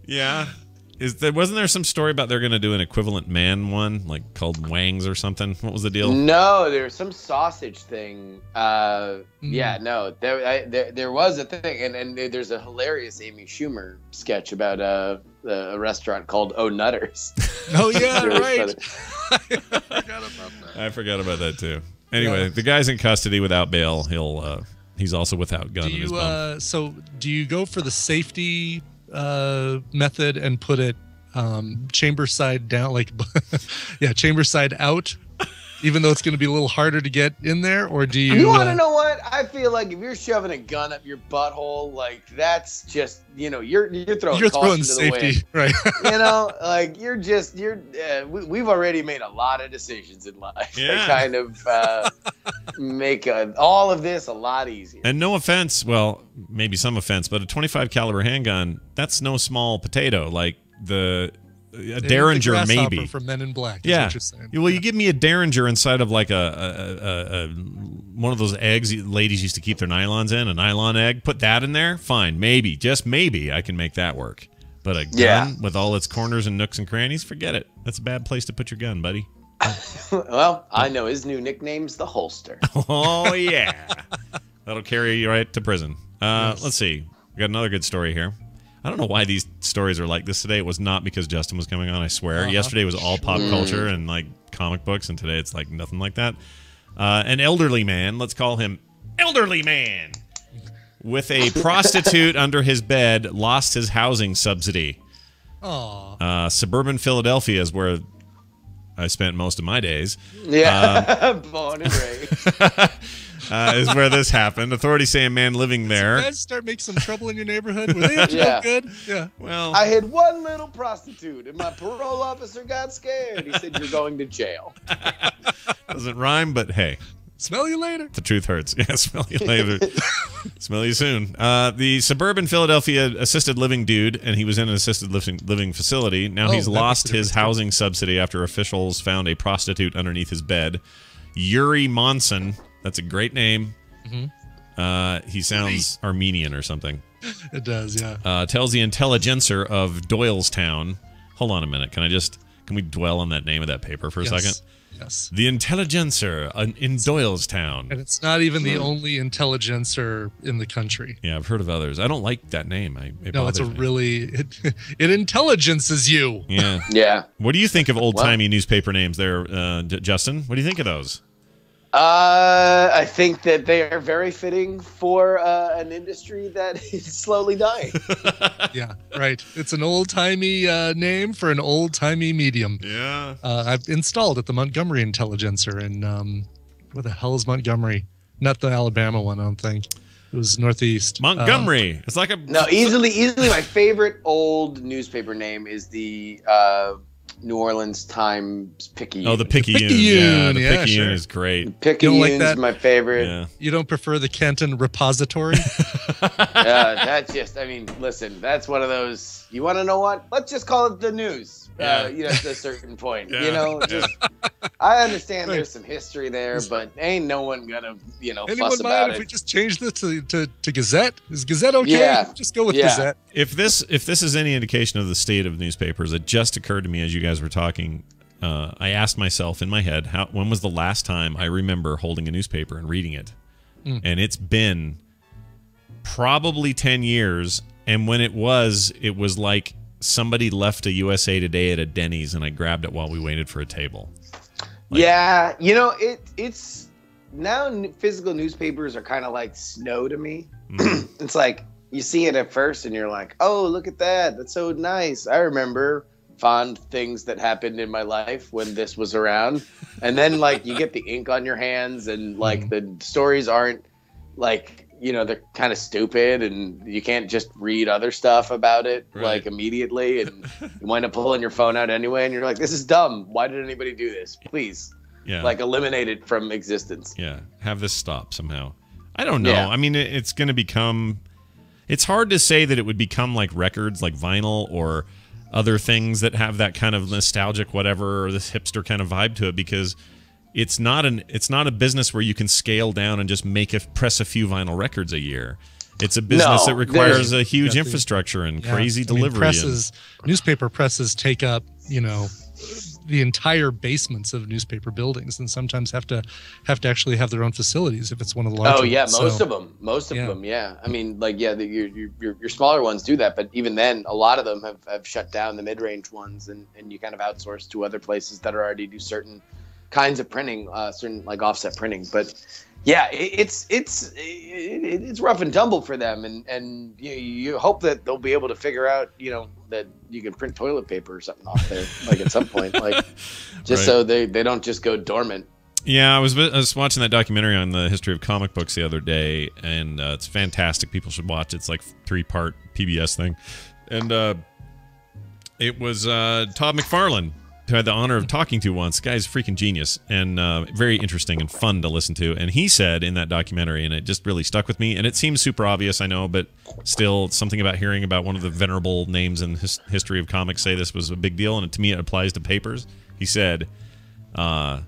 Yeah. Wasn't there some story about they're going to do an equivalent man one, like called Wang's or something? What was the deal? No, there's some sausage thing. Yeah, no, there was a thing, and there's a hilarious Amy Schumer sketch about a restaurant called Oh Nutters. Oh yeah, right. I forgot about that too. Anyway, the guy's in custody without bail. He's also without gun in his bum. So do you go for the safety method and put it chamber side down, like chamber side out, even though it's going to be a little harder to get in there? Or do you want to know what I feel like? If you're shoving a gun up your butthole, like that's just you're throwing safety, right? Like we've already made a lot of decisions in life that kind of make all of this a lot easier. And no offense, well, maybe some offense, but a .25 caliber handgun, that's no small potato. Like a Derringer maybe for Men in Black. Yeah. What you're saying. Well, you give me a Derringer inside of like a one of those eggs ladies used to keep their nylons in, a nylon egg. Put that in there, fine. Maybe, just maybe, I can make that work. But a gun with all its corners and nooks and crannies, forget it. That's a bad place to put your gun, buddy. Well, I know his new nickname's the Holster. Oh yeah, that'll carry you right to prison. Let's see. We got another good story here. I don't know why these stories are like this today. It was not because Justin was coming on, I swear. Yesterday was all pop culture and like comic books, and today it's like nothing like that. An elderly man, let's call him Elderly Man, with a prostitute under his bed, lost his housing subsidy. Suburban Philadelphia is where I spent most of my days. Yeah, born and raised. Is where this happened. Authorities say a man living there. You guys start making some trouble in your neighborhood. Were they up to no good? Yeah. Well, I had one little prostitute, and my parole officer got scared. He said, "You're going to jail." Doesn't rhyme, but hey. Smell you later. The truth hurts. Yeah, smell you later. Smell you soon. The suburban Philadelphia assisted living dude, and he was in an assisted living facility. Now he's lost his housing subsidy after officials found a prostitute underneath his bed. Yuri Monson. That's a great name. He sounds Armenian or something. It does, yeah. Tells the Intelligencer of Doylestown. Hold on a minute. Can we dwell on that name of that paper for a second? Yes. The Intelligencer in Doylestown. And it's not even the only Intelligencer in the country. Yeah, I've heard of others. I don't like that name. No, it's it intelligences you. Yeah. Yeah. What do you think of old-timey newspaper names there, Justin? What do you think of those? I think that they are very fitting for an industry that is slowly dying. Yeah, right. It's an old-timey name for an old-timey medium. Yeah. I've installed at the Montgomery Intelligencer in, where the hell is Montgomery? Not the Alabama one, I don't think. It was Northeast. Montgomery. It's like a... No, easily my favorite old newspaper name is the... New Orleans Times Picayune. Oh, the Picayune. Yeah, the Picayune is great. The Picayune's my favorite. Yeah. You don't prefer the Canton Repository? That's just, I mean, listen, that's one of those, you want to know what? Let's just call it the news. At a certain point. I understand there's some history there, but ain't no one gonna, fuss about it. If we just change this to Gazette? Is Gazette okay? Yeah. Just go with Gazette. If this is any indication of the state of newspapers, it just occurred to me as you guys were talking. I asked myself in my head, when was the last time I remember holding a newspaper and reading it? And it's been probably 10 years. And when it was like somebody left a USA Today at a Denny's, and I grabbed it while we waited for a table. It's now physical newspapers are kind of like snow to me. It's like you see it at first and you're like, oh, look at that. That's so nice. I remember fond things that happened in my life when this was around. And then like you get the ink on your hands and like the stories aren't like, they're kind of stupid and you can't just read other stuff about it like immediately. And you wind up pulling your phone out anyway. And you're like, this is dumb. Why did anybody do this? Please. Yeah. Like eliminate it from existence. Yeah. Have this stop somehow. I don't know. Yeah. I mean, it's going to become, it's hard to say that it would become like records, like vinyl or other things that have that kind of nostalgic whatever, or this hipster kind of vibe to it, because it's not a business where you can scale down and just press a few vinyl records a year. It's a business that requires a huge infrastructure and crazy delivery. Newspaper presses take up, the entire basements of newspaper buildings, and sometimes have to actually have their own facilities if it's one of the larger. Oh yeah, ones. most of them. Yeah, I mean, like your smaller ones do that, but even then, a lot of them have shut down the mid-range ones, and you kind of outsource to other places that already do certain kinds of printing, certain like offset printing. But yeah, it's rough and tumble for them, and you hope that they'll be able to figure out that you can print toilet paper or something off there like at some point, like just so they don't just go dormant. Yeah, I was watching that documentary on the history of comic books the other day, and it's fantastic. People should watch it. It's like 3-part PBS thing, and it was Todd McFarlane who I had the honor of talking to once. Guy's a freaking genius and very interesting and fun to listen to. And he said in that documentary, and it just really stuck with me, and it seems super obvious, I know, but still something about hearing about one of the venerable names in history of comics say this was a big deal, and to me it applies to papers. He said, how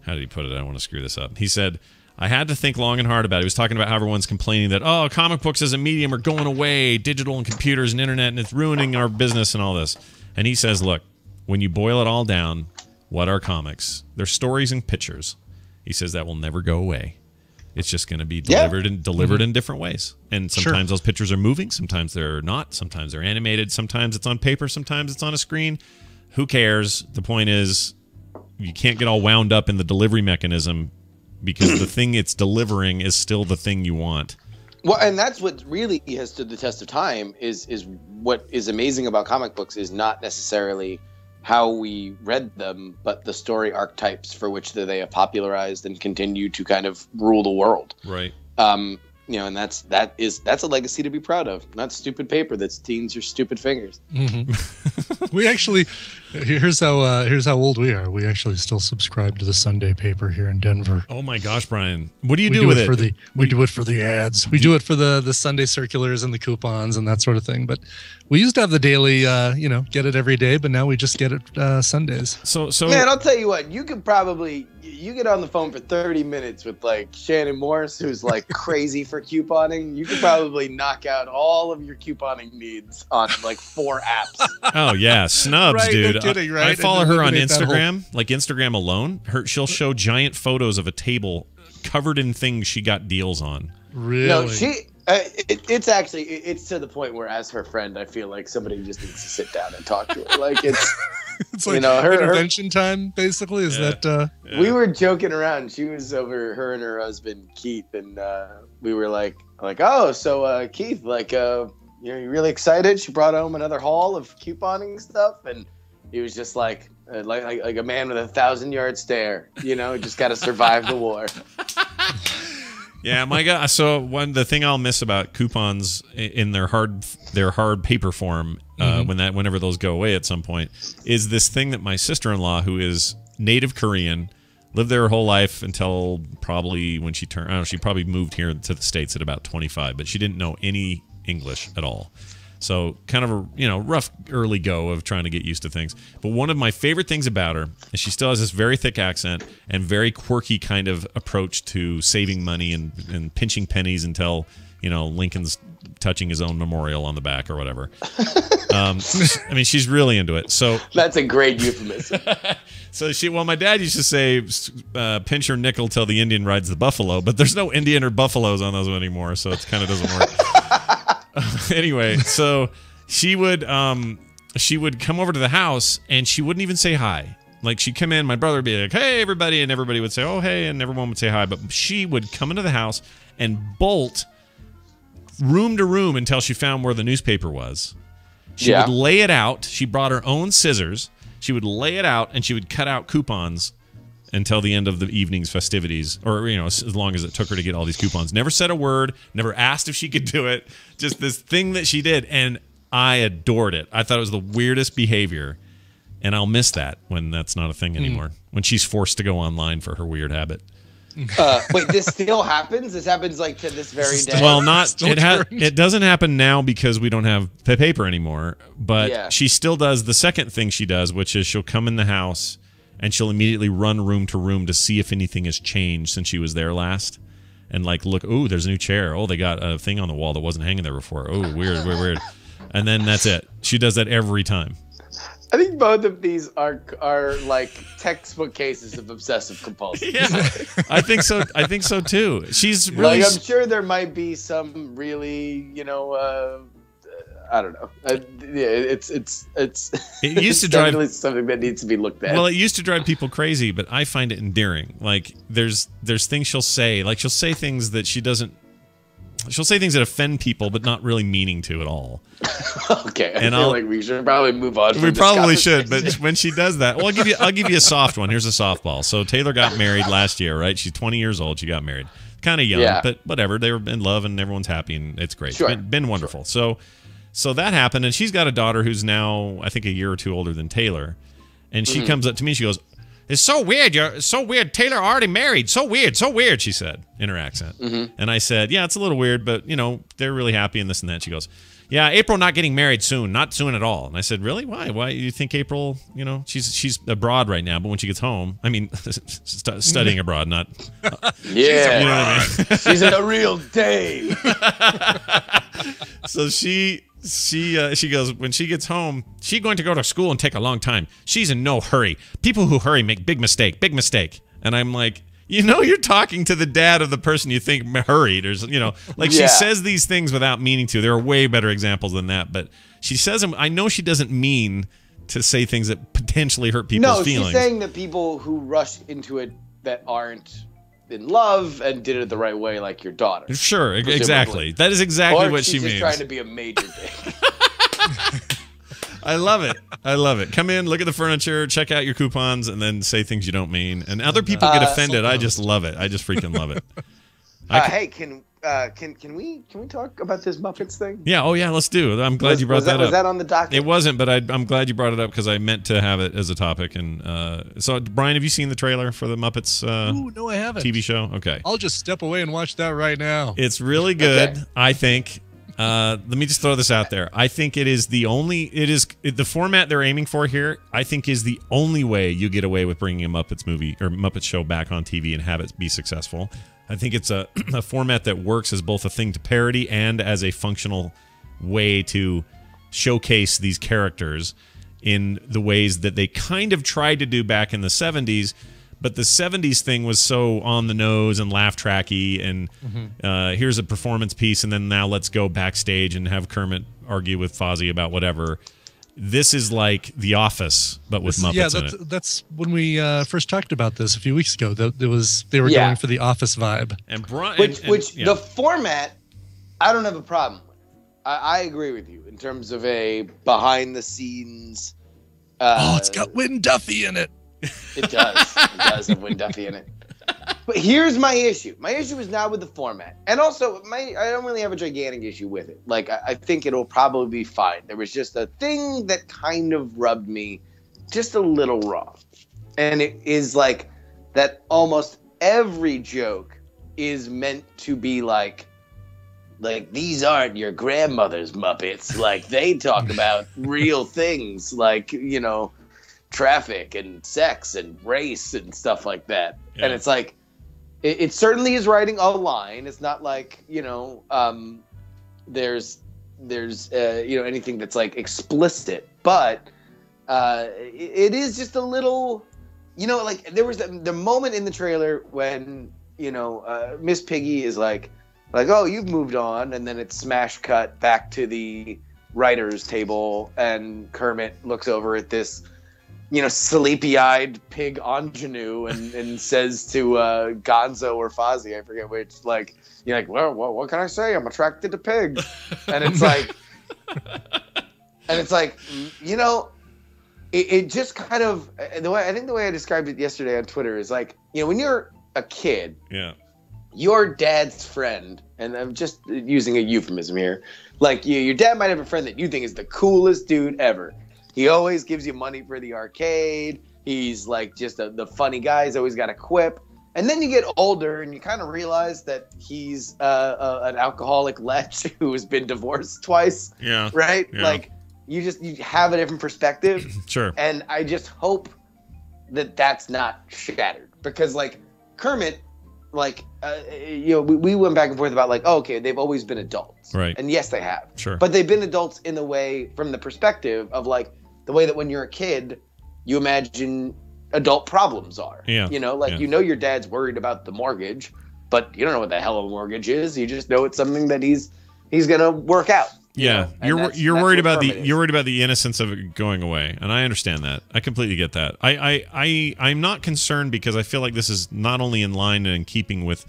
did he put it? I don't want to screw this up. He said, I had to think long and hard about it. He was talking about how everyone's complaining that, oh, comic books as a medium are going away, digital and computers and internet, and it's ruining our business and all this. And he says, look, when you boil it all down, what are comics? They're stories and pictures. He says that will never go away. It's just going to be delivered in different ways. And sometimes those pictures are moving, sometimes they're not, sometimes they're animated, sometimes it's on paper, sometimes it's on a screen. Who cares? The point is, you can't get all wound up in the delivery mechanism because the thing it's delivering is still the thing you want. Well, and that's what really has stood the test of time is what is amazing about comic books is not necessarily how we read them, but the story archetypes for which they have popularized and continue to kind of rule the world. Right. And that's a legacy to be proud of. Not stupid paper that stains your stupid fingers. Mm-hmm. We actually, here's how old we are. We actually still subscribe to the Sunday paper here in Denver. Oh my gosh, Brian! What do you do with it? We do it for the ads. We do it for the Sunday circulars and the coupons and that sort of thing. But we used to have the daily, get it every day, but now we just get it Sundays. So man, I'll tell you what, you get on the phone for 30 minutes with like Shannon Morris, who's like crazy for couponing. You could probably knock out all of your couponing needs on like 4 apps. Oh yeah, Snubs, right, dude. No kidding, right? I follow her on Instagram. Like Instagram alone, she'll show giant photos of a table covered in things she got deals on. Really? No, it's to the point where, as her friend, I feel like somebody just needs to sit down and talk to her. Like it's like intervention time, basically. Is that? We were joking around. She was over, her and her husband Keith, and we were like, oh, so Keith, you're really excited? She brought home another haul of couponing stuff, and he was just like a man with 1,000-yard stare. Just got to survive the war. Yeah, my God. So the thing I'll miss about coupons in their hard paper form, whenever those go away at some point, is this thing that my sister-in-law, who is native Korean, lived there her whole life until probably when she turned. I don't know. She probably moved here to the States at about 25, but she didn't know any English at all. So kind of a rough early go of trying to get used to things. But one of my favorite things about her is she still has this very thick accent and very quirky kind of approach to saving money and pinching pennies until Lincoln's touching his own memorial on the back or whatever. I mean, she's really into it. So that's a great euphemism. So my dad used to say, pinch your nickel till the Indian rides the buffalo, but there's no Indian or buffaloes on those anymore, so it kind of doesn't work. Anyway, so she would come over to the house and she wouldn't even say hi. Like she'd come in, my brother would be like, "Hey, everybody," and everybody would say, "Oh, hey," and everyone would say hi. But she would come into the house and bolt room to room until she found where the newspaper was. She would lay it out. She brought her own scissors. She would lay it out and she would cut out coupons until the end of the evening's festivities, or as long as it took her to get all these coupons. Never said a word, never asked if she could do it, just this thing that she did, and I adored it. I thought it was the weirdest behavior, and I'll miss that when that's not a thing anymore, when she's forced to go online for her weird habit. Wait, this still happens? This happens like to this very day? Well, it doesn't happen now because we don't have paper anymore, but she still does the second thing she does, which is she'll come in the house and she'll immediately run room to room to see if anything has changed since she was there last. And look, oh, there's a new chair. Oh, they got a thing on the wall that wasn't hanging there before. Oh, weird. And then that's it. She does that every time. I think both of these are like textbook cases of obsessive compulsive. Yeah, I think so. I think so too. She's really. I'm sure there might be some really, I don't know. It used to drive definitely something that needs to be looked at. Well, it used to drive people crazy, but I find it endearing. Like there's things she'll say. Like she'll say things that she doesn't. She'll say things that offend people, but not really meaning to at all. Okay, I feel like we should probably move on. We probably should, but when she does that, well, I'll give you a soft one. Here's a softball. So Taylor got married last year, right? She's 20 years old. She got married, kind of young, but whatever. They were in love, and everyone's happy, and it's great. Sure. Been wonderful. Sure. So that happened, and she's got a daughter who's now, I think, a year or two older than Taylor. And she comes up to me. She goes, "It's so weird. You're so weird. Taylor already married. So weird. So weird." She said in her accent. And I said, "Yeah, it's a little weird, but they're really happy and this and that." She goes, "Yeah, April not getting married soon. Not soon at all." And I said, "Really? Why? Why you think April? She's abroad right now, but when she gets home, I mean, studying abroad, not." Yeah, you know what I mean? She's a real dame. So she goes, when she gets home, she's going to go to school and take a long time. She's in no hurry. People who hurry make big mistake. And I'm like, you're talking to the dad of the person you think hurried, or she says these things without meaning to. There are way better examples than that, but she says them. I know she doesn't mean to say things that potentially hurt people's feelings. No, she's saying that people who rush into it that aren't in love and did it the right way, like your daughter. Sure, exactly. That is exactly what she means. She's trying to be a major dick. I love it. Come in, look at the furniture, check out your coupons, and then say things you don't mean. And other people get offended. I just love it. I just freaking love it. Hey, can we talk about this Muppets thing? Yeah. Oh yeah. Let's do. I'm glad you brought that up. Was that on the docket? It wasn't, but I'm glad you brought it up because I meant to have it as a topic. And so, Brian, have you seen the trailer for the Muppets? Ooh, no, I haven't. TV show. Okay. I'll just step away and watch that right now. It's really good. Okay. I think. Let me just throw this out there. I think it is the format they're aiming for here. I think is the only way you get away with bringing a Muppets movie or Muppets show back on TV and have it be successful. I think it's a format that works as both a thing to parody and as a functional way to showcase these characters in the ways that they kind of tried to do back in the 70s. But the 70s thing was so on the nose and laugh tracky, and here's a performance piece, and then now let's go backstage and have Kermit argue with Fozzie about whatever. This is like The Office, but with Muppets in it. That's when we first talked about this a few weeks ago. They were going for the Office vibe. And Brian, the format, I don't have a problem with. I agree with you in terms of a behind the scenes. It's got Win Duffy in it. It does. It does have Win Duffy in it. But here's my issue. My issue is not with the format. And also, I don't really have a gigantic issue with it. Like, I think it'll probably be fine. There was just a thing that kind of rubbed me just a little wrong. And it is like that almost every joke is meant to be like these aren't your grandmother's Muppets. Like, they talk about real things like, traffic and sex and race and stuff like that. Yeah. And it's like, it certainly is writing a line. It's not like, there's anything that's like explicit, but it is just a little, like there was the moment in the trailer when, Miss Piggy is like, oh, you've moved on. And then it's smash cut back to the writer's table and Kermit looks over at this, sleepy-eyed pig ingenue and says to Gonzo or Fozzie, I forget which, you're like, well, what can I say? I'm attracted to pigs. And it's like, it just kind of, the way I described it yesterday on Twitter is like, when you're a kid, your dad's friend, and I'm just using a euphemism here, like your dad might have a friend that you think is the coolest dude ever. He always gives you money for the arcade. He's like just the funny guy. He's always got a quip. And then you get older and you kind of realize that he's an alcoholic lech who has been divorced twice. Yeah. Right? Yeah. Like you have a different perspective. Sure. And I just hope that that's not shattered because like Kermit, we went back and forth about okay, they've always been adults. Right. And yes, they have. Sure. But they've been adults in the way, from the perspective of the way that when you're a kid, you imagine adult problems are. Yeah. Your dad's worried about the mortgage, but you don't know what the hell a mortgage is. You just know it's something that he's gonna work out. Yeah, you're worried about the innocence of it going away, and I understand that. I completely get that. I'm not concerned because I feel like this is not only in line and in keeping with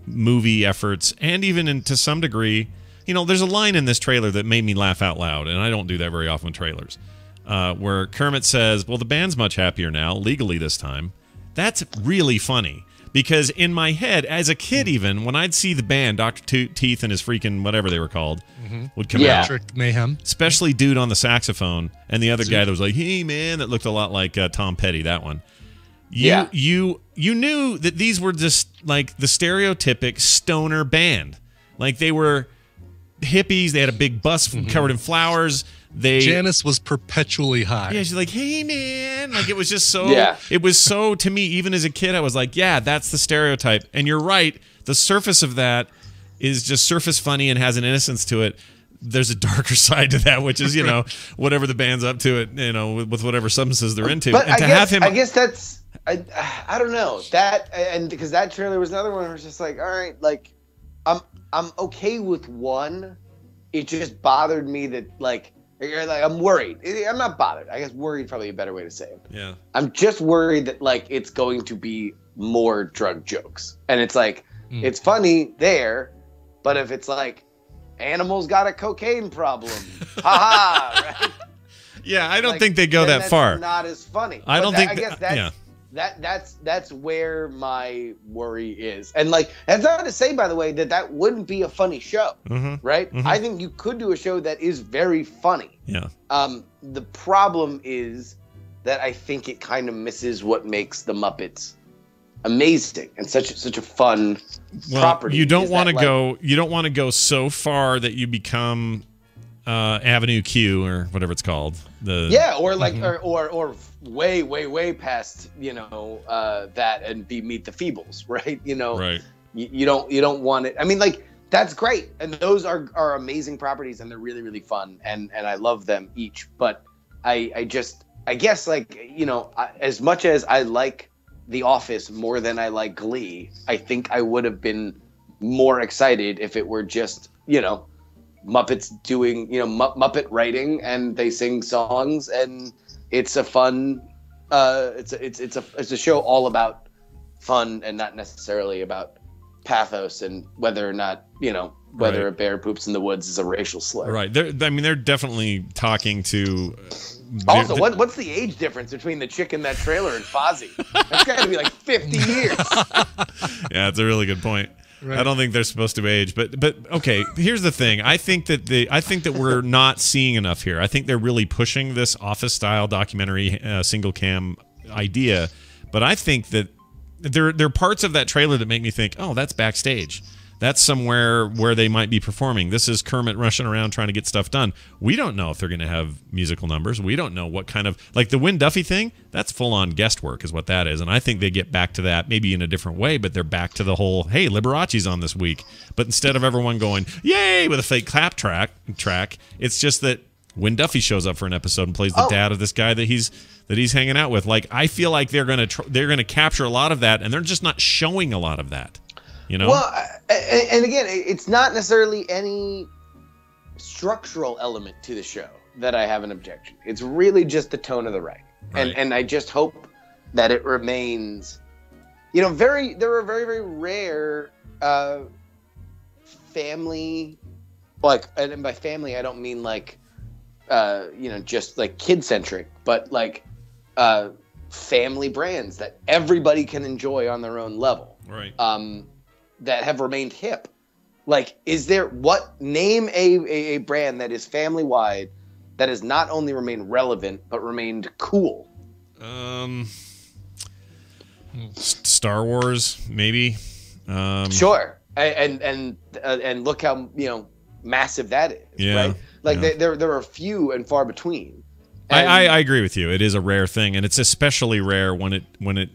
movie efforts, and even to some degree, there's a line in this trailer that made me laugh out loud, and I don't do that very often with trailers, where Kermit says, "Well, the band's much happier now, legally this time." That's really funny. Because in my head, as a kid even, when I'd see the band, Dr. Teeth and his freaking whatever they were called, would come out. Electric Mayhem. Especially dude on the saxophone and the other guy that was like, hey, man, that looked a lot like Tom Petty, that one. You knew that these were just like the stereotypic stoner band. Like they were hippies. They had a big bus covered in flowers. Janice was perpetually high. Yeah, she's like, hey, man. Like, it was just so, it was so, to me, even as a kid, I was like, yeah, that's the stereotype. And you're right. The surface of that is just surface funny and has an innocence to it. There's a darker side to that, which is, you know, whatever the band's up to it, you know, with whatever substances they're into. But and I guess that's, I don't know. That, and because that trailer was another one where it's just like, all right, like, I'm okay with one. It just bothered me that, like, I'm worried. I'm not bothered. I guess worried is probably a better way to say it. Yeah. I'm just worried that, like, it's going to be more drug jokes. And it's like, it's funny there, but if it's like, animals got a cocaine problem, haha, right? Yeah, I don't think they go that far. Not as funny. I don't think. I guess that's where my worry is, and like that's not to say, by the way, that wouldn't be a funny show, right? I think you could do a show that is very funny. Yeah. The problem is that I think it kind of misses what makes the Muppets amazing and such a fun property. You don't want to go. You don't want to go so far that you become Avenue Q or whatever it's called. Or like or way past that and be Meet the Feebles, right? Right. You don't want it. I mean, like that's great, and those are amazing properties, and they're really really fun, and I love them each. But I guess like as much as I like The Office more than I like Glee, I think I would have been more excited if it were just Muppets doing Muppet writing, and they sing songs, and it's a fun it's a show all about fun and not necessarily about pathos and whether or not whether a bear poops in the woods is a racial slur. Right. They're definitely talking to. Also, what's the age difference between the chick in that trailer and Fozzie? That's got to be like 50 years. Yeah, that's a really good point. Right. I don't think they're supposed to age, but okay. Here's the thing. I think that we're not seeing enough here. I think they're really pushing this Office style documentary single cam idea, but I think that there are parts of that trailer that make me think, oh, that's backstage. That's somewhere where they might be performing. This is Kermit rushing around trying to get stuff done. We don't know if they're going to have musical numbers. We don't know what kind of... Like the Win Duffy thing, that's full-on guest work is what that is. And I think they get back to that maybe in a different way, but they're back to the whole, hey, Liberace's on this week. But instead of everyone going, yay, with a fake clap track, it's just that Win Duffy shows up for an episode and plays the dad of this guy that he's hanging out with. Like, I feel like they're going to capture a lot of that, and they're just not showing a lot of that. Well, and again, it's not necessarily any structural element to the show that I have an objection. It's really just the tone of the writing. And I just hope that it remains, there are very, very rare family, like, and by family, I don't mean like, just like kid-centric, but like family brands that everybody can enjoy on their own level. Right. That have remained hip. Like, name a brand that is family wide that has not only remained relevant but remained cool? Star Wars, maybe. Sure. And look how massive that is. Yeah. Right. Like there are few and far between. I agree with you. It is a rare thing, and it's especially rare when it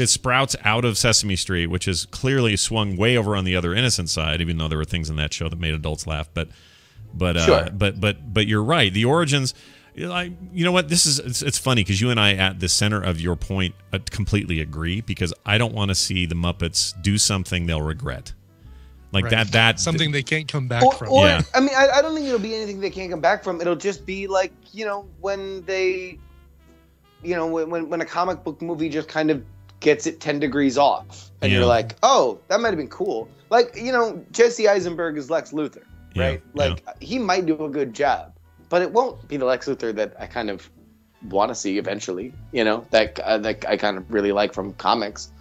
sprouts out of Sesame Street, which is clearly swung way over on the other innocent side. Even though there were things in that show that made adults laugh, but sure. but you're right. The origins, like, you know what? It's funny because you and I at the center of your point completely agree, because I don't want to see the Muppets do something they'll regret. Like that something they can't come back from. Or I mean, I don't think it'll be anything they can't come back from. It'll just be like, when they, when a comic book movie just kind of gets it 10 degrees off, and you're like, oh, that might have been cool. Like, Jesse Eisenberg is Lex Luthor, right? He might do a good job, but it won't be the Lex Luthor that I kind of want to see eventually. That I kind of really like from comics.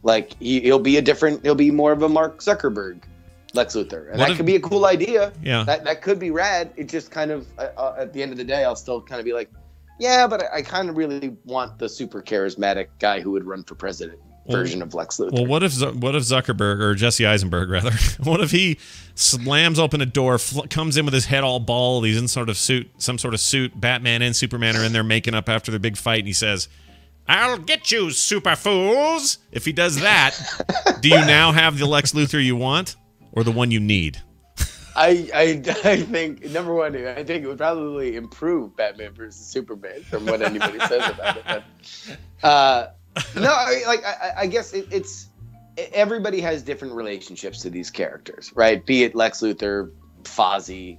Like he'll be more of a Mark Zuckerberg Lex Luthor, and that could be a cool idea. Yeah, that could be rad. It just kind of at the end of the day, I'll still kind of be like, yeah, but I kind of really want the super charismatic guy who would run for president version of Lex Luthor. Well, what if Zuckerberg, or Jesse Eisenberg rather, what if he slams open a door, comes in with his head all bald, he's in some sort of suit, Batman and Superman are in there making up after their big fight, and he says, "I'll get you, super fools." If he does that, do you now have the Lex Luthor you want, or the one you need? I think, number one, I think it would probably improve Batman versus Superman from what anybody says about it. But, no, I guess it's everybody has different relationships to these characters, right? Be it Lex Luthor, Fozzie,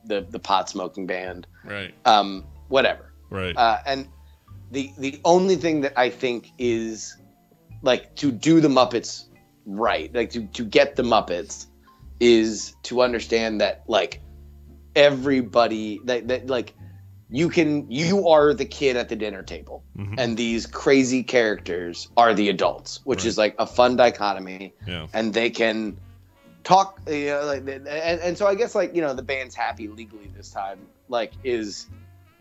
the pot smoking band, right? Whatever, right? And the only thing that I think is like to do the Muppets right, like to get the Muppets, is to understand that like everybody that like you are the kid at the dinner table, and these crazy characters are the adults, which is like a fun dichotomy. Yeah. And they can talk, and so I guess like the band's happy legally this time, like is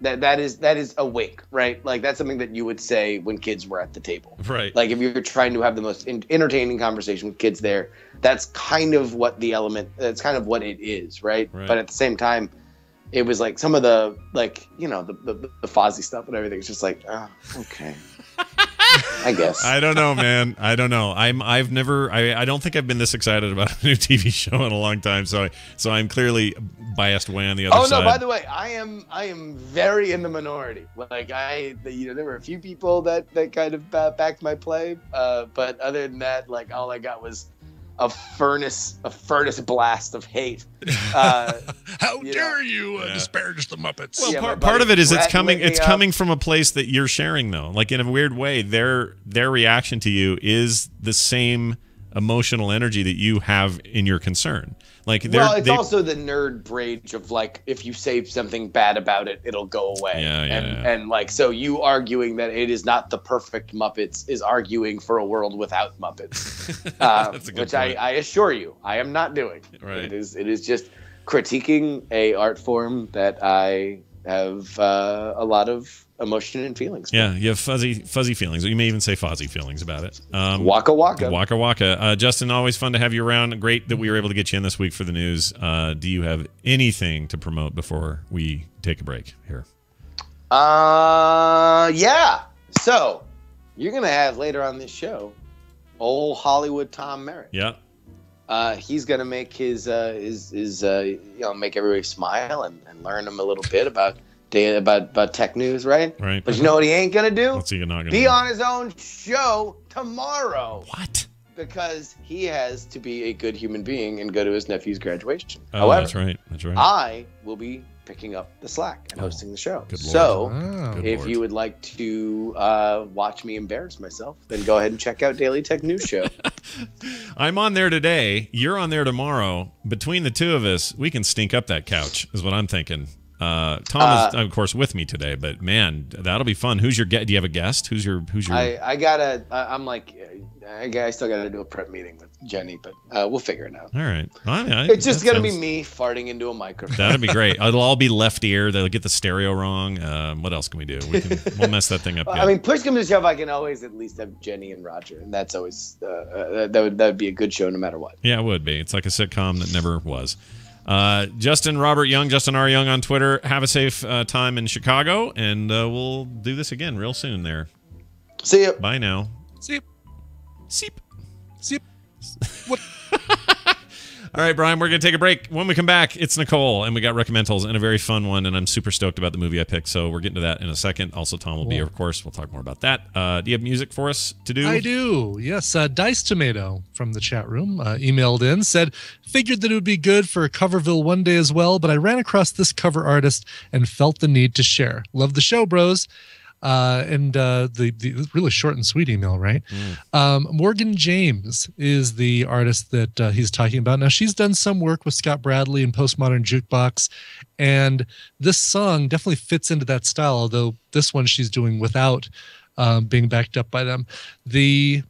that is a wink, right? Like that's something that you would say when kids were at the table, right? Like if you're trying to have the most entertaining conversation with kids there, that's kind of what the element, that's kind of what it is, right? But at the same time, it was like some of the like the Fozzie stuff and everything. It's just like, oh, okay. I guess. I don't know, man. I don't know. I don't think I've been this excited about a new TV show in a long time. So I'm clearly biased way on the other side. Oh no! By the way, I am very in the minority. Like there were a few people that kind of backed my play, but other than that, like all I got was a furnace blast of hate. How dare you disparage the Muppets? Well, part of it is it's coming from a place that you're sharing, though. Like in a weird way, their reaction to you is the same emotional energy that you have in your concern. Like it's also the nerd rage of like if you say something bad about it, it'll go away. And like so you arguing that it is not the perfect Muppets is arguing for a world without Muppets. That's a good which point. I assure you I am not doing. Right. It is just critiquing a art form that I have a lot of emotion and feelings for. Yeah, you have fuzzy feelings. You may even say fuzzy feelings about it. Waka waka. Waka waka. Justin, always fun to have you around. Great that we were able to get you in this week for the news. Do you have anything to promote before we take a break here? Yeah. So you're gonna have later on this show, old Hollywood Tom Merritt. Yeah. He's gonna make his make everybody smile and learn them a little bit about tech news, right? Right. But you know what he ain't gonna do? What's he not gonna be do? on his own show tomorrow. What? Because he has to be a good human being and go to his nephew's graduation. Oh, However, that's right. I will be picking up the slack and hosting the show. Good Lord. So if you would like to watch me embarrass myself, then go ahead and check out Daily Tech News Show. I'm on there today. You're on there tomorrow. Between the two of us, we can stink up that couch, is what I'm thinking. Tom is, of course, with me today, but man, that'll be fun. Who's your guest? Do you have a guest? Who's your? I still gotta do a prep meeting with Jenny, but we'll figure it out. All right. It's just gonna be me farting into a microphone. That'd be great. It'll all be left ear. They'll get the stereo wrong. What else can we do? We'll mess that thing up. I mean, push comes to shove, I can always at least have Jenny and Roger, and that's always that would be a good show no matter what. Yeah, it would be. It's like a sitcom that never was. Justin Robert Young, Justin R. Young on Twitter. Have a safe time in Chicago, and we'll do this again real soon there. See ya. Bye now. Seep. Seep. Seep. What? All right, Brian, we're going to take a break. When we come back, it's Nicole, and we got recommendals and a very fun one, and I'm super stoked about the movie I picked, so we're getting to that in a second. Also, Tom will be here, of course. We'll talk more about that. Do you have music for us to do? I do, yes. Dice Tomato from the chat room emailed in, said, figured that it would be good for a Coverville one day as well, but I ran across this cover artist and felt the need to share. Love the show, bros. And the really short and sweet email, right? Morgan James is the artist that he's talking about. Now, she's done some work with Scott Bradley and Postmodern Jukebox, and this song definitely fits into that style, although this one she's doing without being backed up by them. The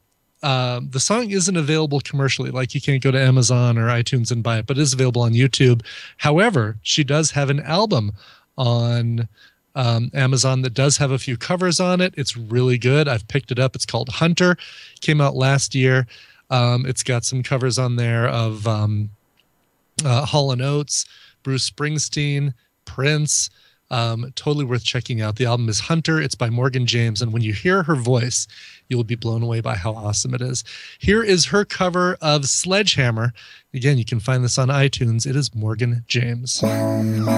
The song isn't available commercially, like you can't go to Amazon or iTunes and buy it, but it is available on YouTube. However, she does have an album on Amazon that does have a few covers on it. It's really good. I've picked it up. It's called Hunter. Came out last year. It's got some covers on there of Hall & Oates, Bruce Springsteen, Prince. Totally worth checking out. The album is Hunter. It's by Morgan James. And when you hear her voice, you will be blown away by how awesome it is. Here is her cover of Sledgehammer. Again, you can find this on iTunes. It is Morgan James. Wrong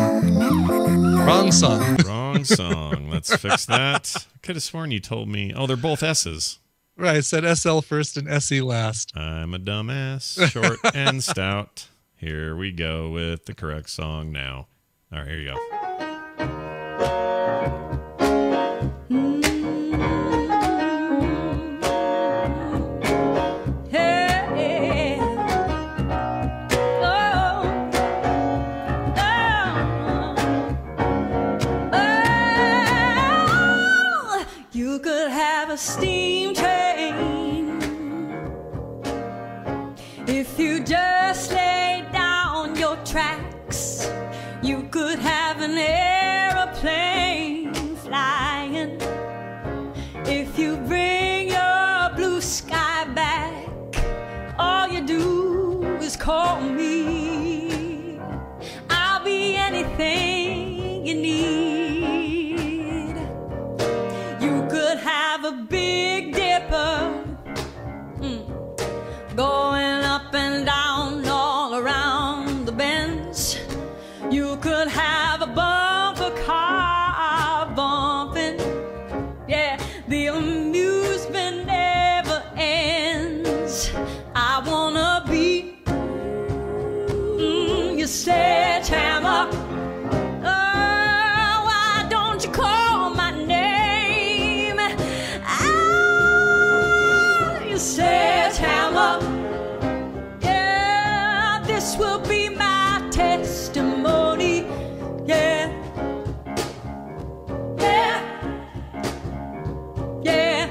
song. Wrong song. Let's fix that. I could have sworn you told me. Oh, they're both S's. Right. I said SL first and SE last. I'm a dumbass, short and stout. Here we go with the correct song now. All right, here you go. You could have a steam train if you just lay down your tracks. You could have an aeroplane flying if you bring your blue sky back. All you do is call me. I'll be anything you need. You could have a Big Dipper going up and down all around the bends. You could have a bumper car bumping. Yeah, the amusement never ends. I wanna be your sledgehammer. Oh, why don't you call my name? Ah, your sledgehammer. Yeah, this will be my testimony. Yeah. Yeah. Yeah.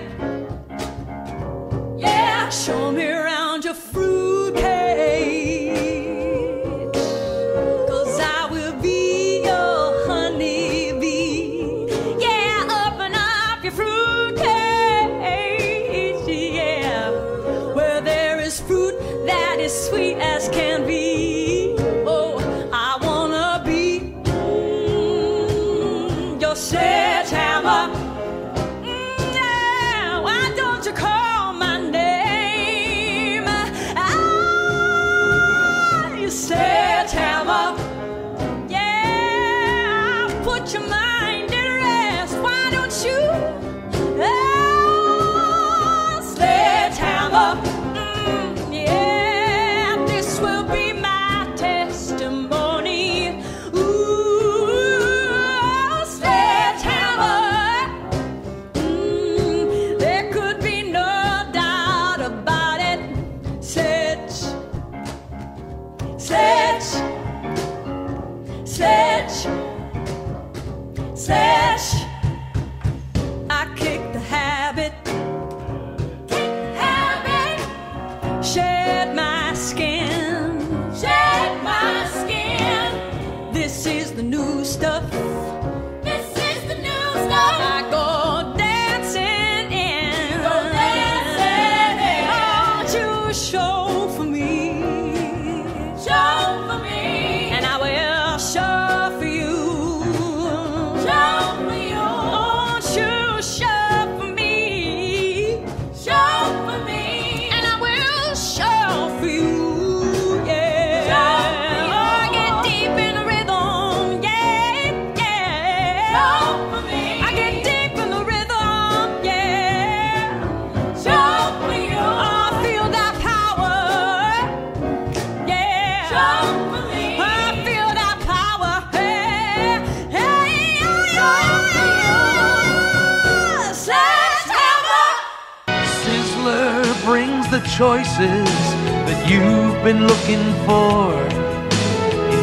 Yeah. Show me around your fruit cage, 'cause I will be your honeybee. Yeah, open up your fruit cage. Yeah, where there is fruit that is sweet as can be. Oh, I wanna be your sledgehammer. Yeah, why don't you call my name? Ah, your sledgehammer. Yeah, put your mind at rest. Why don't you? Ah, sledgehammer. Yeah, this will be my testimony. Ooh, sledgehammer. There could be no doubt about it. Sledge, sledge, sledge, sledge. I kicked the habit. Shed my skin. Shed my skin. This is the new stuff. This is the new stuff. I go dancing in. Go dancing in. Won't you show for me? Show for me. And I will show for you. Show for you. Won't you show for me? Show for me. And I will show for you. Yeah. Show for you. Oh, I get deep in the rhythm. Yeah, yeah. Show for me. I get deep in the rhythm. Yeah. Show for you. Oh, I feel that power. Yeah. Show for me. I feel that power. Hey, hey, sledgehammer. Sizzler brings the choices that you've been looking for,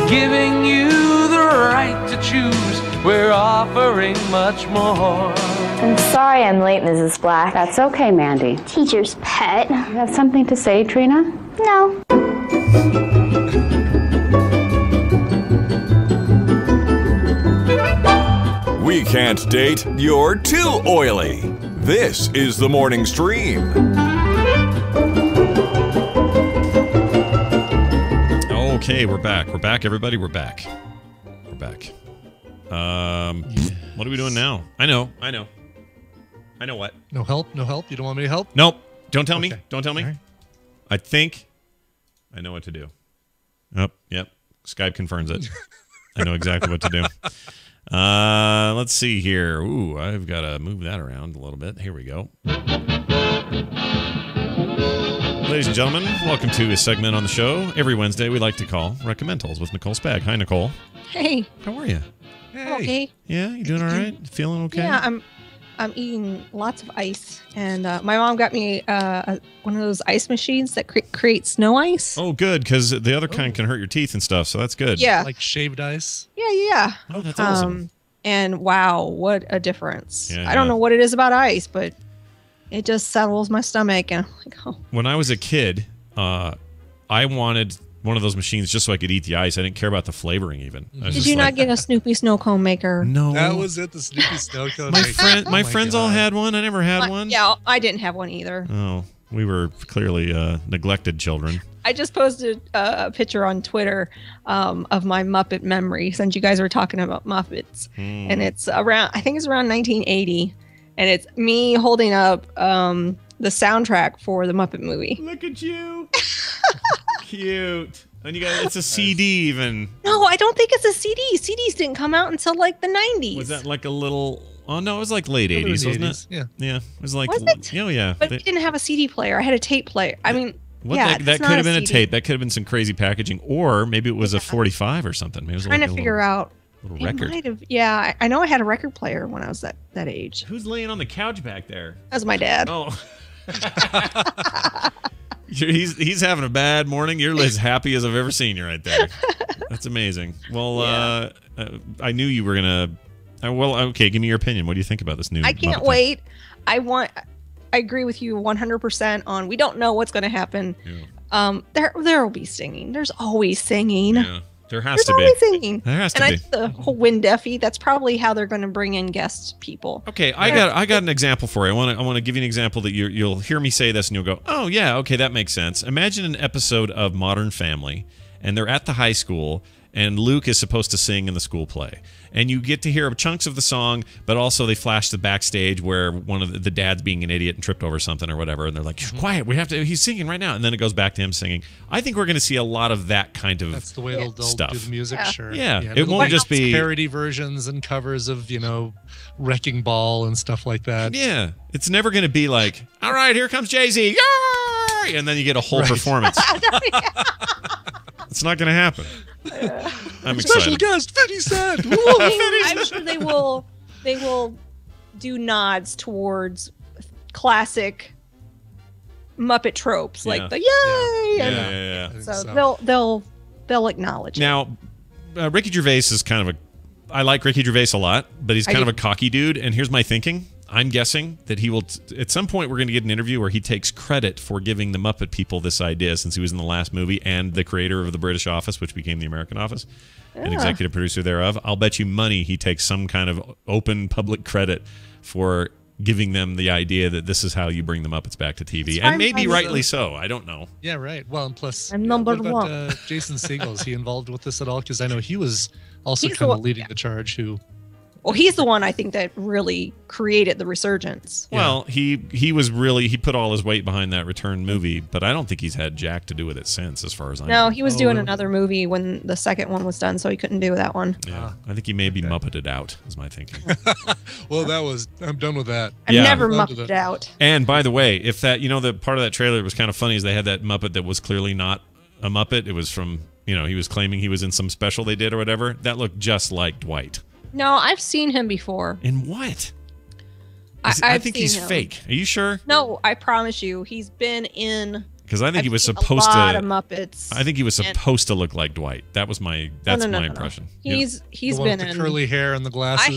giving you the right to choose where all offering much more. I'm sorry I'm late, Mrs. Black. That's okay, Mandy. Teacher's pet. You have something to say, Trina? No. We can't date, you're too oily. This is the morning stream. Okay, we're back. We're back, everybody. We're back. We're back. What are we doing now? I know what. No help? No help? You don't want me to help? Nope. Don't tell me. Don't tell me. Right. I think I know what to do. Yep. Skype confirms it. I know exactly what to do. Let's see here. Ooh, I've got to move that around a little bit. Here we go. Ladies and gentlemen, welcome to a segment on the show. Every Wednesday, we like to call Recommendals with Nicole Spag. Hi, Nicole. Hey. How are you? Hey. Okay. Yeah, you doing all right? Feeling okay? Yeah, I'm eating lots of ice, and my mom got me one of those ice machines that create snow ice. Oh, good, because the other kind can hurt your teeth and stuff, so that's good. Yeah. Like shaved ice? Yeah. Oh, that's awesome. And wow, what a difference. Yeah, I don't know what it is about ice, but it just settles my stomach, and I'm like, oh. When I was a kid, I wanted one of those machines just so I could eat the ice. I didn't care about the flavoring even. Did you not get a Snoopy snow cone maker? No. That was it, the Snoopy snow cone maker. My friends all had one. I never had one. Yeah, I didn't have one either. Oh, we were clearly neglected children. I just posted a picture on Twitter of my Muppet memory since you guys were talking about Muppets. And it's around 1980. And it's me holding up the soundtrack for the Muppet movie. Look at you. Cute. And you got it's a CD even. No, I don't think it's a CD. CDs didn't come out until like the 90s. Was that like a little... Oh, no, it was like late 80s, wasn't it? Yeah. Yeah. It was like... Was it? Oh, yeah. But it didn't have a CD player. I had a tape player. I mean... That could have been a tape. That could have been some crazy packaging. Or maybe it was a 45 or something. Maybe it was trying like to figure out... little record. Might have, yeah, I know I had a record player when I was that age. Who's laying on the couch back there? That was my dad. Oh. He's having a bad morning. You're as happy as I've ever seen you right there. That's amazing. Well, I knew you were going to... well, okay, give me your opinion. What do you think about this new I can't Muppet wait. I agree with you 100% on we don't know what's going to happen. Yeah. There will be singing. There's always singing. Yeah. There has There's to be. always singing. There has to and be. I think the whole Win Deffy, that's probably how they're going to bring in guest people. Okay, I got an example for you. I want to give you an example that you'll hear me say this and you'll go, "Oh yeah, okay, that makes sense." Imagine an episode of Modern Family and they're at the high school and Luke is supposed to sing in the school play. And you get to hear chunks of the song, but also they flash the backstage where one of the dad's being an idiot and tripped over something or whatever, and they're like, "Quiet, he's singing right now." And then it goes back to him singing. I think we're going to see a lot of that kind of That's the way they'll stuff. do the music, sure. Yeah, it won't just be parody versions and covers of, Wrecking Ball and stuff like that. Yeah, it's never going to be like, "All right, here comes Jay-Z," and then you get a whole performance. It's not going to happen. I'm excited. Special guest, 50 Cent. I'm sure they will do nods towards classic Muppet tropes, like the yay. Yeah. So they'll acknowledge it. Now, Ricky Gervais is kind of I like Ricky Gervais a lot, but he's kind of a cocky dude. And here's my thinking. I'm guessing that he will, at some point, we're going to get an interview where he takes credit for giving the Muppet people this idea, since he was in the last movie and the creator of the British Office, which became the American Office, and executive producer thereof. I'll bet you money he takes some kind of open public credit for giving them the idea that this is how you bring the Muppets back to TV. And maybe rightly so. I don't know. Yeah, right. Well, and plus, I'm number what about, one. Jason Segel? Is he involved with this at all? Because I know he was also kind of leading the charge. Well, he's the one I think that really created the resurgence. Well, he was really, he put all his weight behind that Return movie, but I don't think he's had jack to do with it since, as far as I know. No, he was doing another movie when the second one was done, so he couldn't do that one. Yeah, I think he may be Muppeted out, is my thinking. Well, I'm done with that. I'm never Muppeted out. And by the way, if that, the part of that trailer that was kind of funny is they had that Muppet that was clearly not a Muppet. It was from, he was claiming he was in some special they did or whatever. That looked just like Dwight. No, I've seen him before. In what? I think he's fake. Are you sure? No, I promise you. He's been in Because I think he was seen supposed a lot to. of Muppets. I think he was supposed to look like Dwight. That was my. That's my impression. He's the one been with in the curly hair and the glasses.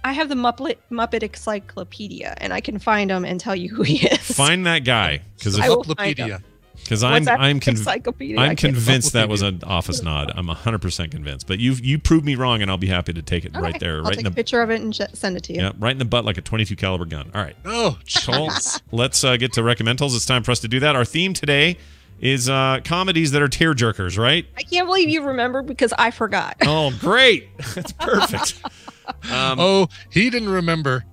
I have the Muppet Encyclopedia, and I can find him and tell you who he is. Find that guy because I will find him. Because What's that? I'm Encyclopedia? I I'm can't- convinced that was an office nod. I'm 100% convinced. But you proved me wrong, and I'll be happy to take it right there, I'll right take in a the picture of it and send it to you. yeah, right in the butt like a 22 caliber gun. All right. Oh, Cole, let's get to recommendals. It's time for us to do that. Our theme today is comedies that are tear jerkers, right? I can't believe you remember because I forgot. Oh, great. That's perfect. He didn't remember.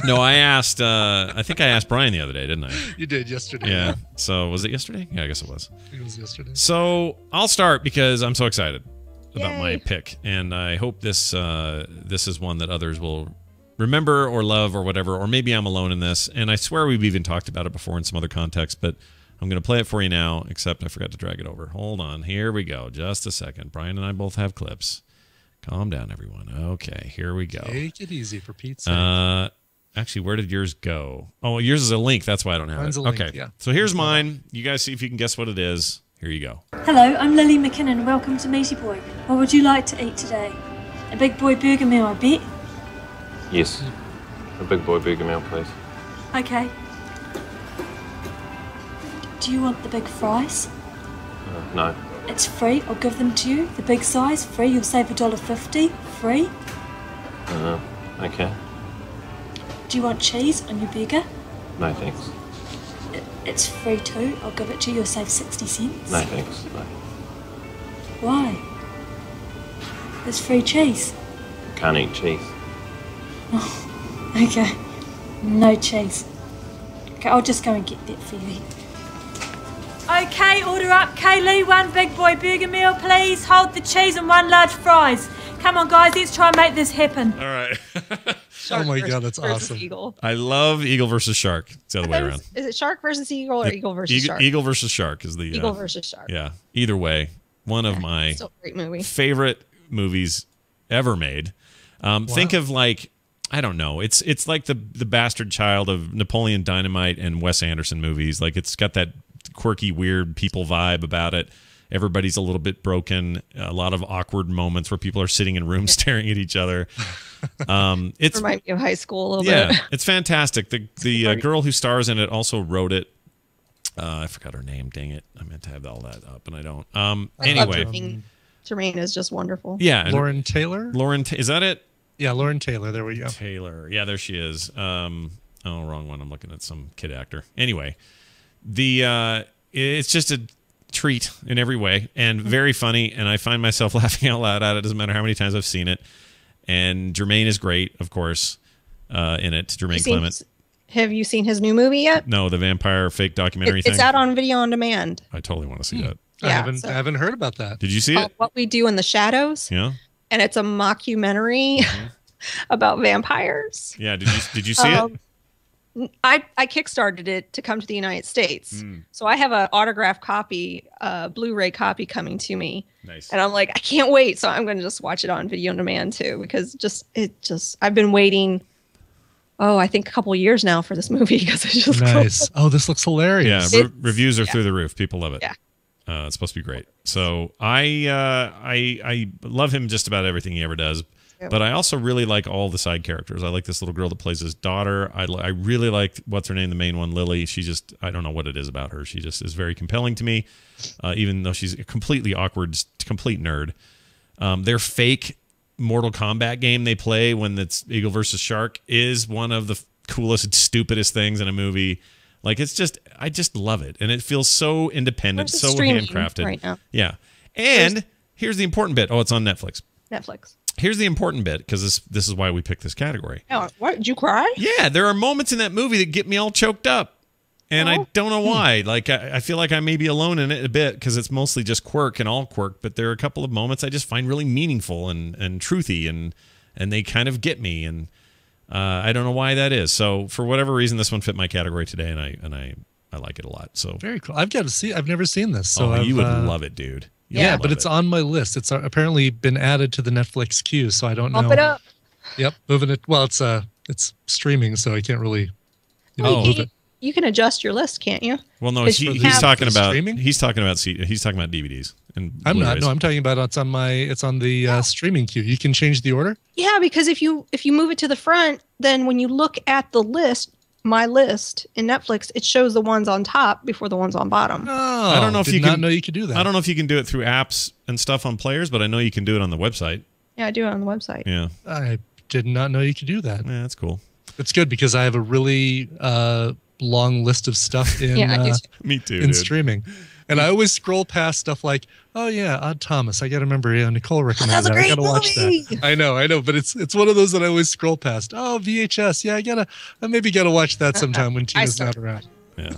No, I asked. I think I asked Brian the other day, didn't I? You did yesterday. Yeah. So was it yesterday? Yeah, I guess it was. It was yesterday. So I'll start because I'm so excited about my pick, and I hope this is one that others will remember or love or whatever, or maybe I'm alone in this. And I swear we've even talked about it before in some other context, but I'm going to play it for you now, except I forgot to drag it over. Hold on. Here we go. Just a second. Brian and I both have clips. Calm down, everyone. Okay, here we go. Take it easy for Pete's sake. Actually, where did yours go? Oh, yours is a link. That's why I don't have Mine's it. a link, Okay. yeah. So here's mine. You guys see if you can guess what it is. Here you go. Hello, I'm Lily McKinnon. Welcome to Meaty Boy. What would you like to eat today? A big boy burger meal, I bet. Yes. A big boy burger meal, please. Okay. Do you want the big fries? No. It's free. I'll give them to you. The big size, free. You'll save $1.50. Free. Okay. Do you want cheese on your burger? No, thanks. It's free too. I'll give it to you. You'll save 60 cents. No, thanks. No. Why? There's free cheese. Can't eat cheese. Oh, okay. No cheese. Okay, I'll just go and get that for you. Okay, order up. Kaylee, one big boy burger meal, please. Hold the cheese and one large fries. Come on, guys, let's try and make this happen. All right. Oh my God, that's versus awesome. Eagle. I love Eagle versus Shark. It's the other way around. Is it Shark versus Eagle or Eagle versus Shark? Eagle versus Shark is the Eagle versus Shark. Yeah. Either way, one of my Still a great movie. favorite movies ever made. Think of like, I don't know. It's like the bastard child of Napoleon Dynamite and Wes Anderson movies. Like it's got that quirky, weird people vibe about it. Everybody's a little bit broken. A lot of awkward moments where people are sitting in rooms staring at each other. It's Remind me of high school a little yeah, bit. it's fantastic. The girl who stars in it also wrote it. I forgot her name. Dang it! I meant to have all that up, and I don't. Anyway, Jermaine is just wonderful. yeah, and Lauren Taylor? Is that it? Yeah, Lauren Taylor. There we go. Taylor. Yeah, there she is. Oh, wrong one. I'm looking at some kid actor. Anyway, it's just a treat in every way and very funny, and I find myself laughing out loud at it. Doesn't matter how many times I've seen it. And Jermaine is great, of course, in it. Jermaine Clement. Have you seen his new movie yet? No, the vampire fake documentary thing. It's out on video on demand. I totally want to see that. Yeah, I haven't heard about that. Did you see it? What We Do in the Shadows. Yeah. And it's a mockumentary about vampires. Yeah. Did you see it? I kickstarted it to come to the United States. So I have an autographed copy, Blu-ray copy coming to me. Nice. And I'm like, I can't wait. So I'm going to just watch it on video on demand too, because I've been waiting. Oh, I think a couple of years now for this movie because it's just nice. Oh, this looks hilarious. Yeah, reviews are through the roof. People love it. Yeah. It's supposed to be great. So I love him just about everything he ever does. Yep. But I also really like all the side characters. I like this little girl that plays his daughter. I really like, what's her name, the main one, Lily. She just, I don't know what it is about her. She just is very compelling to me, even though she's a completely awkward, complete nerd. Their fake Mortal Kombat game they play when it's Eagle versus Shark is one of the coolest, stupidest things in a movie. Like, it's just, I just love it. And it feels so independent, so handcrafted. Right now. Yeah. And here's the important bit. Oh, it's on Netflix. Here's the important bit, because this is why we picked this category. Oh, what? Did you cry? Yeah, there are moments in that movie that get me all choked up. And I don't know why. Like, I feel like I may be alone in it a bit because it's mostly just quirk and all quirk. But there are a couple of moments I just find really meaningful and truthy, and they kind of get me. And I don't know why that is. So for whatever reason, this one fit my category today, and I like it a lot. So very cool. I've got to see. I've never seen this. So you would love it, dude. Yeah, but it's on my list. It's apparently been added to the Netflix queue, so I don't know. Bump it up. Yep, moving it. Well, it's streaming, so I can't really move it. you can adjust your list, can't you? Well, no, 'Cause he's you have- talking about streaming? he's talking about DVDs and I'm not. Blu-rays. No, I'm talking about it's on the streaming queue. You can change the order. Yeah, because if you move it to the front, then when you look at the list, my list in Netflix, it shows the ones on top before the ones on bottom. Oh, I don't know if did you not can know you could do that. I don't know if you can do it through apps and stuff on players, but I know you can do it on the website. Yeah, I do it on the website. Yeah. I did not know you could do that. Yeah, that's cool. It's good because I have a really long list of stuff in Yeah, I do too. Me too, in dude. streaming. And I always scroll past stuff like, oh yeah, Odd Thomas. I got to remember, Nicole recommended That's a that. I great got to watch movie. that. I know, but it's one of those that I always scroll past. Oh, VHS. Yeah, I maybe got to watch that sometime when Tina's not around. Yeah.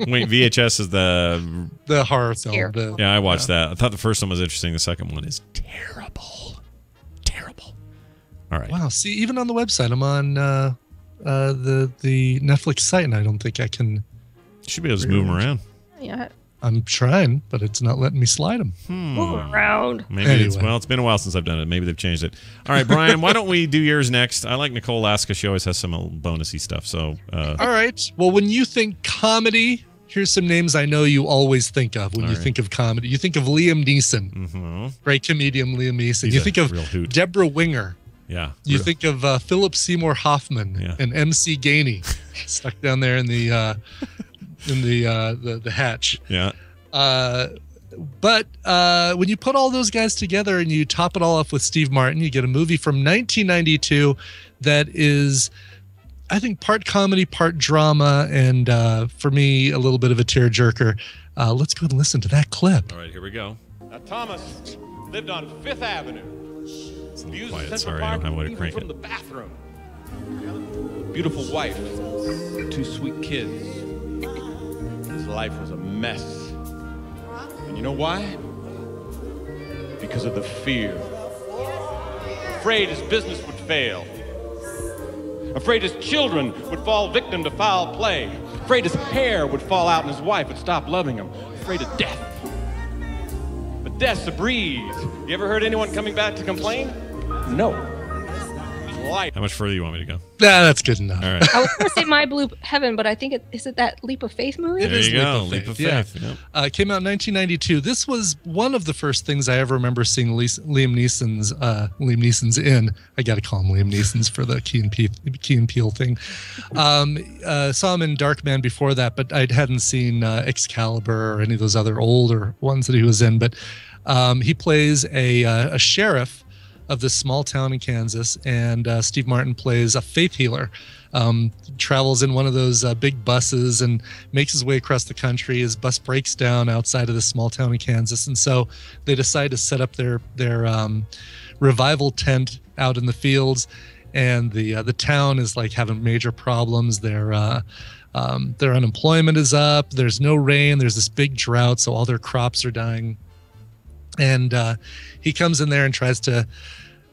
Wait, VHS is the horror film. Yeah, I watched that. I thought the first one was interesting. The second one is terrible. All right. Wow. See, even on the website, I'm on the Netflix site, and I don't think I can. Should be able to move them around. Yeah. I'm trying, but it's not letting me slide them. Move around. Maybe Anyway. it's been a while since I've done it. Maybe they've changed it. All right, Brian, why don't we do yours next? I like Nicole Alaska. She always has some bonusy stuff. So, All right. Well, when you think comedy, here's some names I know you always think of when you think of comedy. You think of Liam Neeson, great comedian Liam Neeson. He's You a think of real hoot. Deborah Winger. Yeah. You think of Philip Seymour Hoffman and MC Gainey stuck down there in the hatch. Yeah. But when you put all those guys together and you top it all off with Steve Martin, you get a movie from 1992 that is, I think, part comedy, part drama, and for me, a little bit of a tearjerker. Let's go and listen to that clip. All right, here we go. Now, Thomas lived on Fifth Avenue. Views of Quiet, Central sorry, I Park don't have a way to even crank from it. the bathroom. Beautiful wife, 2 sweet kids. His life was a mess. And you know why? Because of the fear. Afraid his business would fail. Afraid his children would fall victim to foul play. Afraid his hair would fall out and his wife would stop loving him. Afraid of death. But death's a breeze. You ever heard anyone coming back to complain? No. Life. How much further you want me to go? Nah, that's good enough. All right. I was going to say My Blue Heaven, but I think is it that Leap of Faith movie? There you go. Leap of Faith. Yeah. Yep. Came out in 1992. This was one of the first things I ever remember seeing Liam Neeson's in. I got to call him Liam Neeson's for the Key and Peele thing. Saw him in Darkman before that, but I hadn't seen Excalibur or any of those other older ones that he was in. But he plays a sheriff of this small town in Kansas, and Steve Martin plays a faith healer. Travels in one of those big buses and makes his way across the country. His bus breaks down outside of this small town in Kansas, and so they decide to set up their revival tent out in the fields. And the town is like having major problems. Their unemployment is up. There's no rain. There's this big drought, so all their crops are dying. And he comes in there and tries to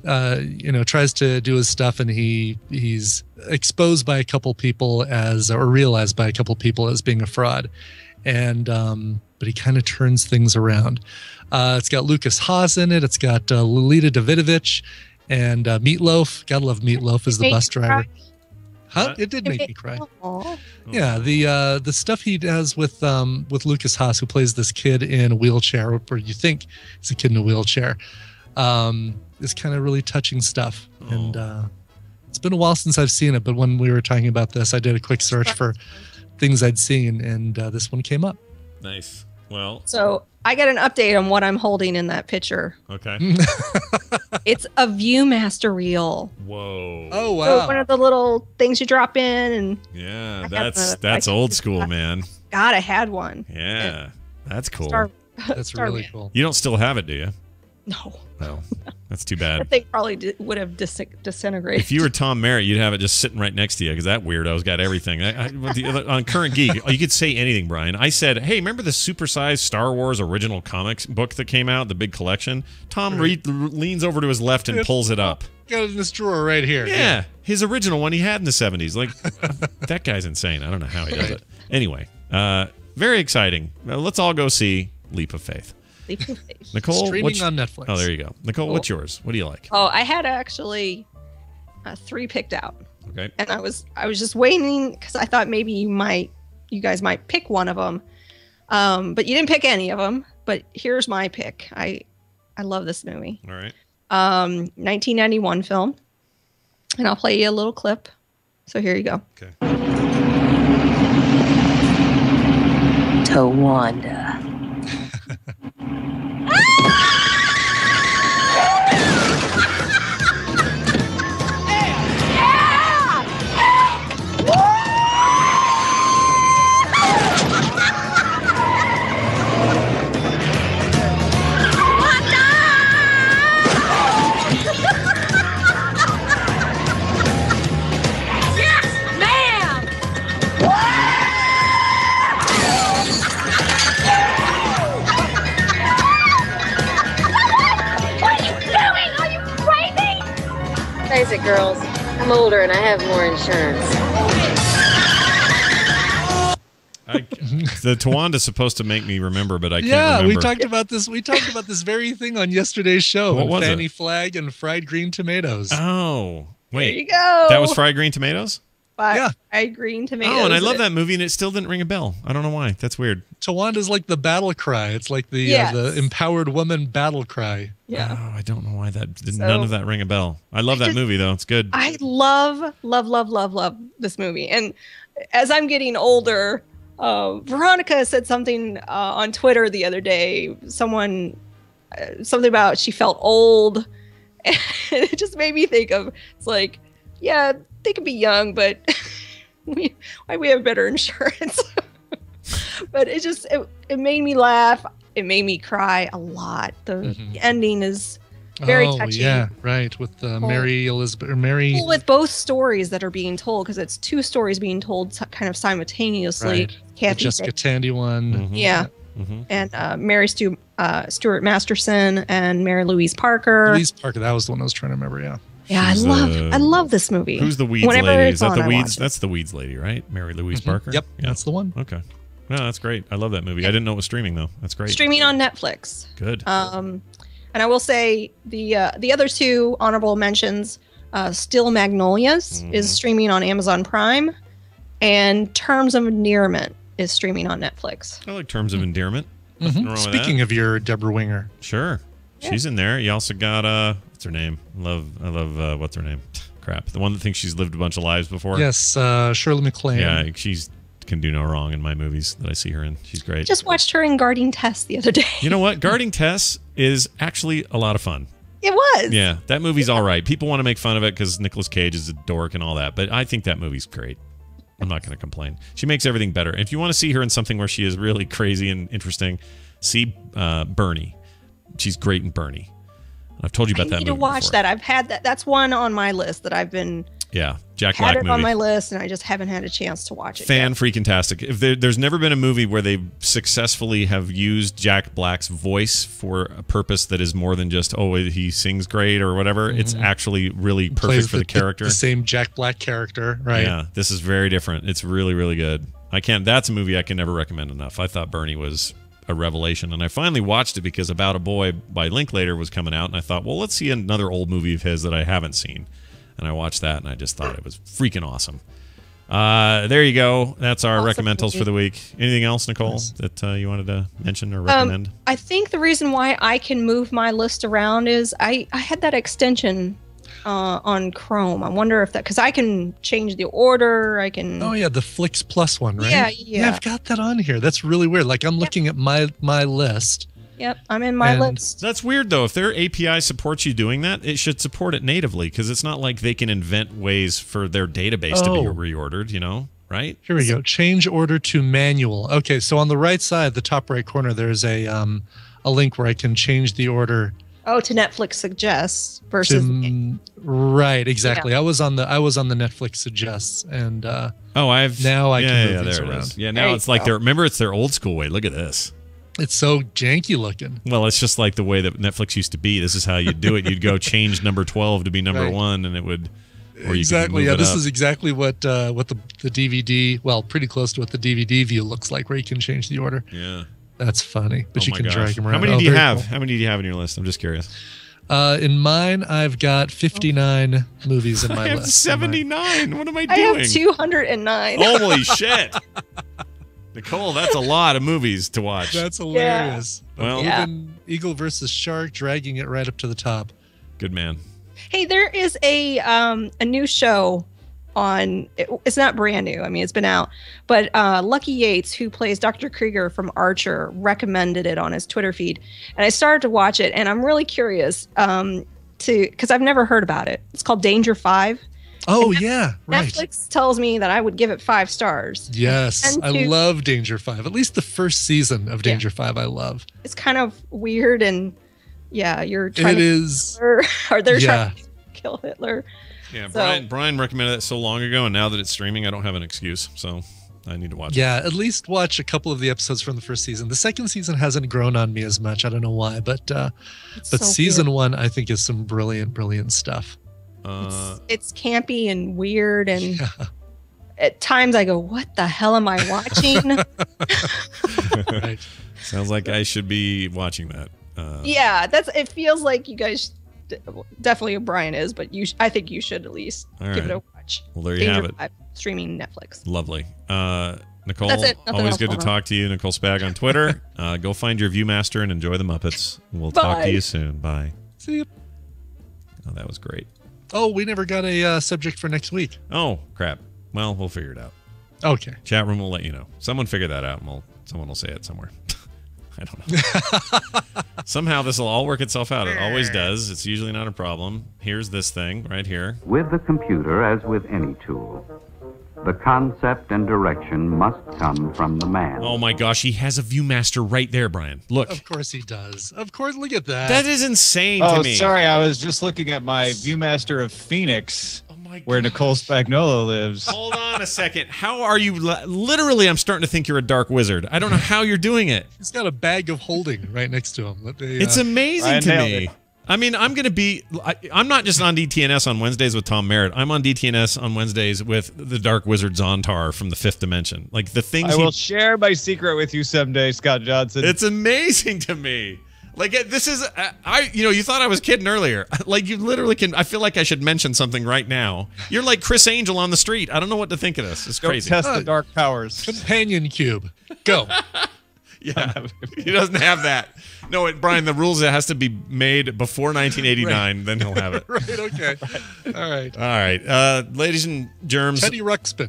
do his stuff, and he's exposed by a couple people realized by a couple people as being a fraud, and but he kind of turns things around. It's got Lucas Haas in it. It's got Lolita Davidovich and Meatloaf. Gotta love Meatloaf as the bus driver. Huh? It did make me cry. Yeah, the stuff he does with Lucas Haas, who plays this kid in a wheelchair, or you think it's a kid in a wheelchair, is kind of really touching stuff. And it's been a while since I've seen it, but when we were talking about this, I did a quick search for things I'd seen, and this one came up. Nice. Well, So I got an update on what I'm holding in that picture. okay. It's a ViewMaster reel. Whoa. Oh So one of the little things you drop in, and Yeah, I that's old school, man. God, I had one. Yeah, that's cool. That's really cool. You don't still have it, do you? No. No, that's too That bad. thing probably would have disintegrated. If you were Tom Merritt, you'd have it just sitting right next to you because that weirdo's got everything. On Current Geek, you could say anything, Brian. I said, hey, remember the supersized Star Wars original comics book that came out, the big collection? Tom leans over to his left and pulls it up. Got it in this drawer right here. Yeah, his original one he had in the 70s. Like, that guy's insane. I don't know how he does it. Anyway, very exciting. Let's all go see Leap of Faith. Nicole, Streaming on Netflix. Oh, there you go. Nicole, what's yours? What do you like? Oh, I had actually 3 picked out. Okay. And I was just waiting because I thought maybe you might you guys might pick one of them. But you didn't pick any of them. But here's my pick. I love this movie. All right. 1991 film. And I'll play you a little clip. So here you go. Okay. Towanda. Face it, girls. I'm older and I have more insurance. The Tawanda's supposed to make me remember, but I can't remember. We talked about this. We talked about this very thing on yesterday's show. What was Fanny it? Flag and fried green tomatoes. Oh, wait. There you go. That was fried green tomatoes? Fried green tomatoes. Oh, and I love that movie, and it still didn't ring a bell. I don't know why. That's weird. Tawanda's like the battle cry. It's like the empowered woman battle cry. Yeah. Oh, I don't know why none of that ring a bell. I love that movie, though. It's good. I love this movie. And as I'm getting older, Veronica said something on Twitter the other day. Something about she felt old. And it just made me think of, it's like, yeah, they could be young, but we have better insurance. But it made me laugh. It made me cry a lot. The ending is very touching. Yeah, right. With Mary Elizabeth or Mary. Well, with both stories that are being told, because it's two stories being told kind of simultaneously. Right. The Jessica Tandy one. Yeah. And Mary Stuart Masterson and Mary Louise Parker. Louise Parker, that was the one I was trying to remember. Yeah. Yeah, I love this movie. Who's the Weeds Whenever lady? it's Is that on, the I Weeds? watch it. That's the Weeds lady, right? Mary Louise Parker. Yep, that's the one. Okay. No, that's great. I love that movie. I didn't know it was streaming though. That's great. Streaming on Netflix. Good. And I will say the other two honorable mentions, Still Magnolias is streaming on Amazon Prime, and Terms of Endearment is streaming on Netflix. I like Terms of Endearment. Nothing wrong with Speaking that. of your Deborah Winger. Sure. She's in there. You also got what's her name? I love what's her name? Crap. The one that thinks she's lived a bunch of lives before. Yes, Shirley MacLaine. Yeah, she's can do no wrong in my movies that I see her in. She's great. Just watched her in Guarding Tess the other day. You know what? Guarding Tess is actually a lot of fun. It was. Yeah, that movie's all right. People want to make fun of it because Nicolas Cage is a dork and all that, but I think that movie's great. I'm not going to complain. She makes everything better. If you want to see her in something where she is really crazy and interesting, see Bernie. She's great in Bernie. I've told you about that movie I need to watch before. that. I've had that. That's one on my list that I've been Jack had Black it movie. on my list, and I just haven't had a chance to watch it. Fan freaking tastic. If there's never been a movie where they successfully have used Jack Black's voice for a purpose that is more than just he sings great or whatever. It's actually really perfect Plays for the character. The same Jack Black character, right? Yeah, this is very different. It's really, really good. That's a movie I can never recommend enough. I thought Bernie was a revelation, and I finally watched it because About a Boy by Linklater was coming out, and I thought, well, let's see another old movie of his that I haven't seen. And I watched that, and I just thought it was freaking awesome. There you go. That's our recommendals for the week. Anything else, Nicole, that you wanted to mention or recommend? I think the reason why I can move my list around is I had that extension on Chrome. I wonder if because I can change the order. I can. Oh yeah, the Flix Plus one, right? Yeah. I've got that on here. That's really weird. Like I'm looking at my list. Yep, I'm in my list. That's weird, though. If their API supports you doing that, it should support it natively, because it's not like they can invent ways for their database to be reordered, right? Here we go. Change order to manual. Okay, so on the right side, the top right corner, there's a link where I can change the order. Oh, to Netflix suggests versus. Right, exactly. Yeah. I was on the Netflix suggests, and I can move these around. Yeah, now it's like it's their old school way. Look at this. It's so janky looking. Well, it's just like the way that Netflix used to be. This is how you do it. You'd go change number 12 to be number 1, and it would. Or exactly. You could move this it up. is exactly what the DVD. Well, pretty close to what the DVD view looks like, where you can change the order. Yeah. That's funny, but you can drag them around. How many do you have? Cool. How many do you have in your list? I'm just curious. In mine, I've got 59 movies in my list. I have 79. What am I doing? I have 209. Holy shit! Nicole, that's a lot of movies to watch. That's hilarious. Well, Even Eagle versus Shark, dragging it right up to the top. Good man. Hey, there is a new show on. It's not brand new. I mean, it's been out, but Lucky Yates, who plays Dr. Krieger from Archer, recommended it on his Twitter feed, and I started to watch it, and I'm really curious because I've never heard about it. It's called Danger 5. Oh, yeah, right. Netflix tells me that I would give it 5 stars. Yes, I love Danger 5. At least the first season of Danger 5 I love. It's kind of weird, and you're trying It is. Hitler, or they're trying to kill Hitler. Yeah, So- Brian recommended it so long ago, and now that it's streaming, I don't have an excuse, so I need to watch it. Yeah, at least watch a couple of the episodes from the first season. The second season hasn't grown on me as much. I don't know why, but so season 1 I think is some brilliant stuff. It's campy and weird, and at times I go, "What the hell am I watching?" Right. Sounds like I should be watching that. Yeah, it feels like you guys definitely Brian is, but I think you should at least All give it a right. watch. Well, there you have it. 5, streaming Netflix. Lovely. Nicole, That's it. Nothing always else good to going on. talk to you. Nicole Spag on Twitter. Go find your Viewmaster and enjoy the Muppets. We'll talk Bye. to you soon. Bye. See you. Oh, that was great. Oh, we never got a subject for next week. Oh, crap. Well, we'll figure it out. Okay. Chat room will let you know. Someone figure that out, and someone will say it somewhere. I don't know. Somehow this will all work itself out. It always does. It's usually not a problem. Here's this thing right here. With the computer, as with any tool, the concept and direction must come from the man. Oh my gosh, he has a Viewmaster right there, Brian. Look. Of course he does. Of course, look at that. That is insane Oh, to me. sorry, I was just looking at my Viewmaster of Phoenix, where Nicole Spagnuolo lives. Hold on a second. How are you? Literally, I'm starting to think you're a dark wizard. I don't know how you're doing it. He's got a bag of holding right next to him. It's amazing to me. I mean, I'm not just on DTNS on Wednesdays with Tom Merritt. I'm on DTNS on Wednesdays with the Dark Wizard Zontar from the Fifth Dimension. Like the things I will share my secret with you someday, Scott Johnson. It's amazing to me. Like this is, you thought I was kidding earlier. Like you literally can. I feel like I should mention something right now. You're like Chris Angel on the street. I don't know what to think of this. It's crazy. Test the dark powers. Companion cube. Go. Yeah, he doesn't have that. No, Brian, the rules, it has to be made before 1989, Right. then he'll have it. Right, okay. All right. All right. Ladies and germs. Teddy Ruxpin.